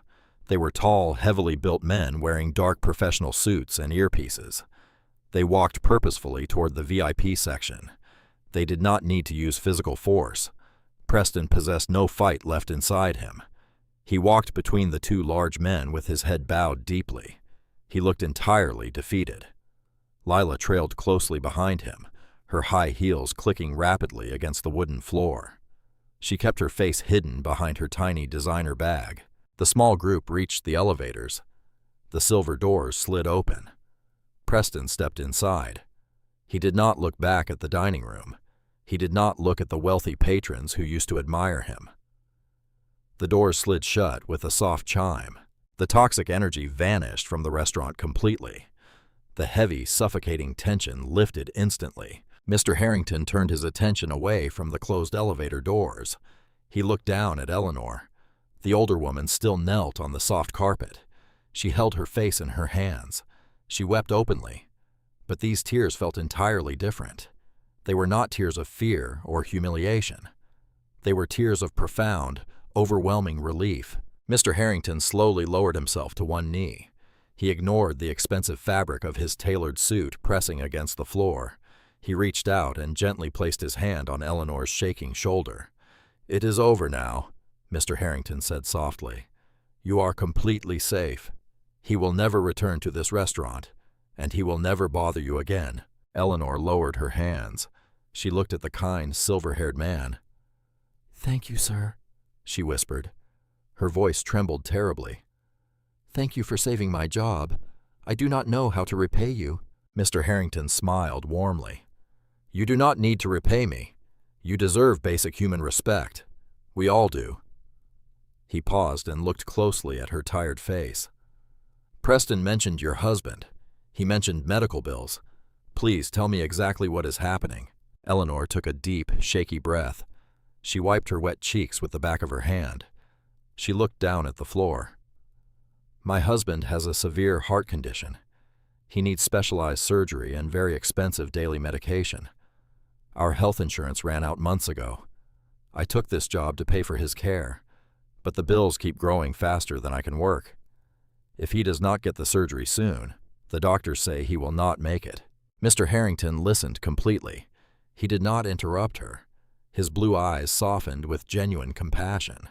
They were tall, heavily built men wearing dark professional suits and earpieces. They walked purposefully toward the VIP section. They did not need to use physical force. Preston possessed no fight left inside him. He walked between the 2 large men with his head bowed deeply. He looked entirely defeated. Lila trailed closely behind him, her high heels clicking rapidly against the wooden floor. She kept her face hidden behind her tiny designer bag. The small group reached the elevators. The silver doors slid open. Preston stepped inside. He did not look back at the dining room. He did not look at the wealthy patrons who used to admire him. The doors slid shut with a soft chime. The toxic energy vanished from the restaurant completely. The heavy, suffocating tension lifted instantly. Mr. Harrington turned his attention away from the closed elevator doors. He looked down at Eleanor. The older woman still knelt on the soft carpet. She held her face in her hands. She wept openly. But these tears felt entirely different. They were not tears of fear or humiliation. They were tears of profound, overwhelming relief. Mr. Harrington slowly lowered himself to one knee. He ignored the expensive fabric of his tailored suit pressing against the floor. He reached out and gently placed his hand on Eleanor's shaking shoulder. "It is over now," Mr. Harrington said softly. "You are completely safe. He will never return to this restaurant, and he will never bother you again." Eleanor lowered her hands. She looked at the kind, silver-haired man. "Thank you, sir," she whispered. Her voice trembled terribly. "Thank you for saving my job. I do not know how to repay you." Mr. Harrington smiled warmly. "You do not need to repay me. You deserve basic human respect. We all do." He paused and looked closely at her tired face. "Preston mentioned your husband. He mentioned medical bills. Please tell me exactly what is happening." Eleanor took a deep, shaky breath. She wiped her wet cheeks with the back of her hand. She looked down at the floor. "My husband has a severe heart condition. He needs specialized surgery and very expensive daily medication. Our health insurance ran out months ago. I took this job to pay for his care, but the bills keep growing faster than I can work. If he does not get the surgery soon, the doctors say he will not make it." Mr. Harrington listened completely. He did not interrupt her. His blue eyes softened with genuine compassion.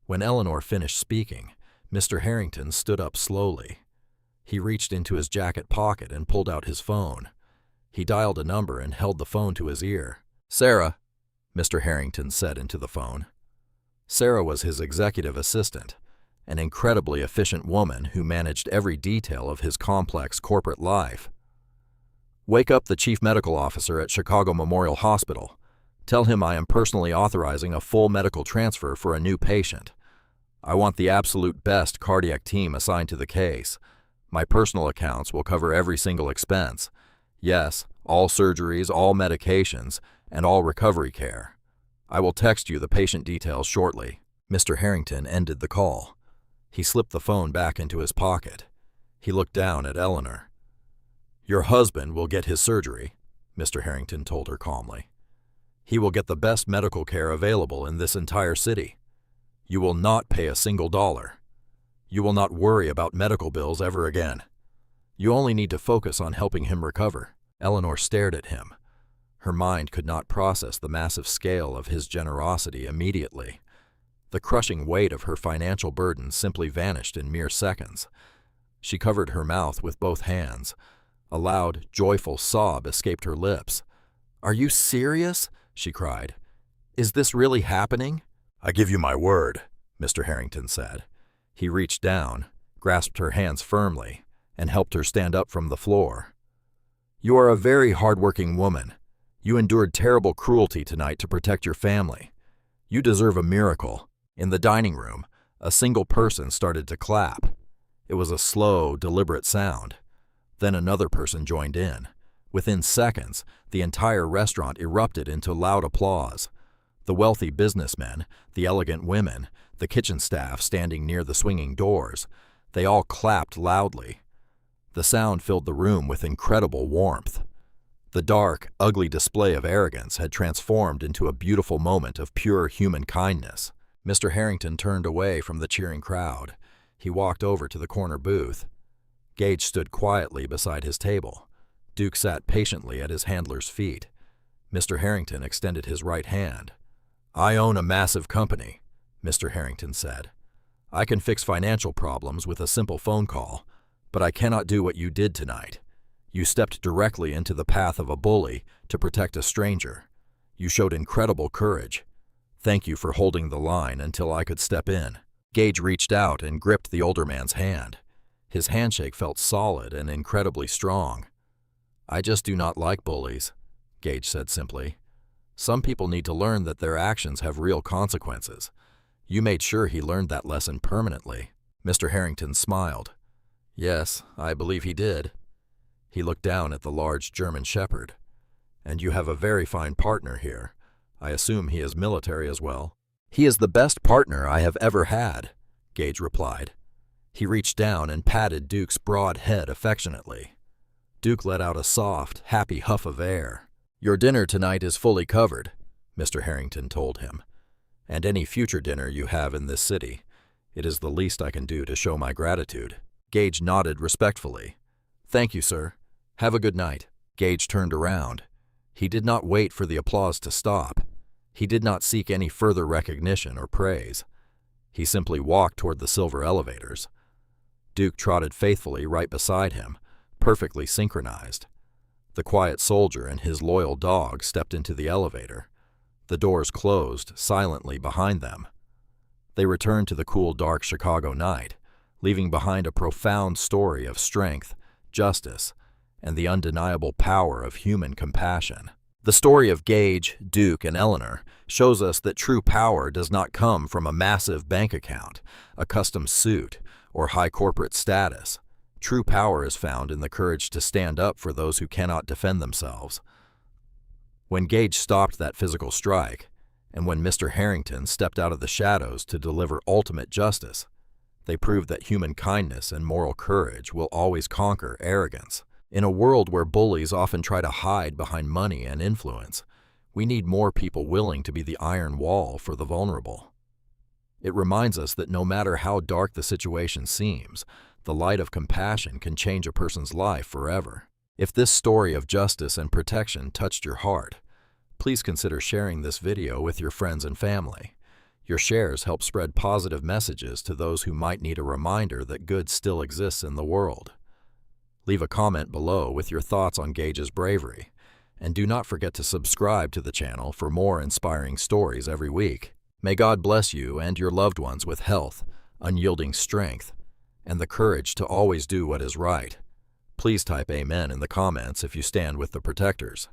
When Eleanor finished speaking, Mr. Harrington stood up slowly. He reached into his jacket pocket and pulled out his phone. He dialed a number and held the phone to his ear. "Sarah," Mr. Harrington said into the phone. Sarah was his executive assistant, an incredibly efficient woman who managed every detail of his complex corporate life. "Wake up the chief medical officer at Chicago Memorial Hospital. Tell him I am personally authorizing a full medical transfer for a new patient. I want the absolute best cardiac team assigned to the case. My personal accounts will cover every single expense. Yes, all surgeries, all medications, and all recovery care. I will text you the patient details shortly." Mr. Harrington ended the call. He slipped the phone back into his pocket. He looked down at Eleanor. "Your husband will get his surgery," Mr. Harrington told her calmly. "He will get the best medical care available in this entire city. You will not pay a single dollar. You will not worry about medical bills ever again. You only need to focus on helping him recover." Eleanor stared at him. Her mind could not process the massive scale of his generosity immediately. The crushing weight of her financial burden simply vanished in mere seconds. She covered her mouth with both hands. A loud, joyful sob escaped her lips. "Are you serious?" she cried. "Is this really happening?" "I give you my word," Mr. Harrington said. He reached down, grasped her hands firmly, and helped her stand up from the floor. "You are a very hard-working woman. You endured terrible cruelty tonight to protect your family. You deserve a miracle." In the dining room, a single person started to clap. It was a slow, deliberate sound. Then another person joined in. Within seconds, the entire restaurant erupted into loud applause. The wealthy businessmen, the elegant women, the kitchen staff standing near the swinging doors, they all clapped loudly. The sound filled the room with incredible warmth. The dark, ugly display of arrogance had transformed into a beautiful moment of pure human kindness. Mr. Harrington turned away from the cheering crowd. He walked over to the corner booth. Gage stood quietly beside his table. Duke sat patiently at his handler's feet. Mr. Harrington extended his right hand. "I own a massive company," Mr. Harrington said. "I can fix financial problems with a simple phone call, but I cannot do what you did tonight. You stepped directly into the path of a bully to protect a stranger. You showed incredible courage. Thank you for holding the line until I could step in." Gage reached out and gripped the older man's hand. His handshake felt solid and incredibly strong. "I just do not like bullies," Gage said simply. "Some people need to learn that their actions have real consequences. You made sure he learned that lesson permanently." Mr. Harrington smiled. "Yes, I believe he did." He looked down at the large German shepherd. "And you have a very fine partner here. I assume he is military as well." "He is the best partner I have ever had," Gage replied. He reached down and patted Duke's broad head affectionately. Duke let out a soft, happy huff of air. "Your dinner tonight is fully covered," Mr. Harrington told him. "And any future dinner you have in this city. It is the least I can do to show my gratitude." Gage nodded respectfully. "Thank you, sir. Have a good night." Gage turned around. He did not wait for the applause to stop. He did not seek any further recognition or praise. He simply walked toward the silver elevators. Duke trotted faithfully right beside him, perfectly synchronized. The quiet soldier and his loyal dog stepped into the elevator. The doors closed silently behind them. They returned to the cool, dark Chicago night, leaving behind a profound story of strength, justice, and the undeniable power of human compassion. The story of Gage, Duke, and Eleanor shows us that true power does not come from a massive bank account, a custom suit, or high corporate status. True power is found in the courage to stand up for those who cannot defend themselves. When Gage stopped that physical strike, and when Mr. Harrington stepped out of the shadows to deliver ultimate justice, they proved that human kindness and moral courage will always conquer arrogance. In a world where bullies often try to hide behind money and influence, we need more people willing to be the iron wall for the vulnerable. It reminds us that no matter how dark the situation seems, the light of compassion can change a person's life forever. If this story of justice and protection touched your heart, please consider sharing this video with your friends and family. Your shares help spread positive messages to those who might need a reminder that good still exists in the world. Leave a comment below with your thoughts on Gage's bravery, and do not forget to subscribe to the channel for more inspiring stories every week. May God bless you and your loved ones with health, unyielding strength, and the courage to always do what is right. Please type Amen in the comments if you stand with the protectors.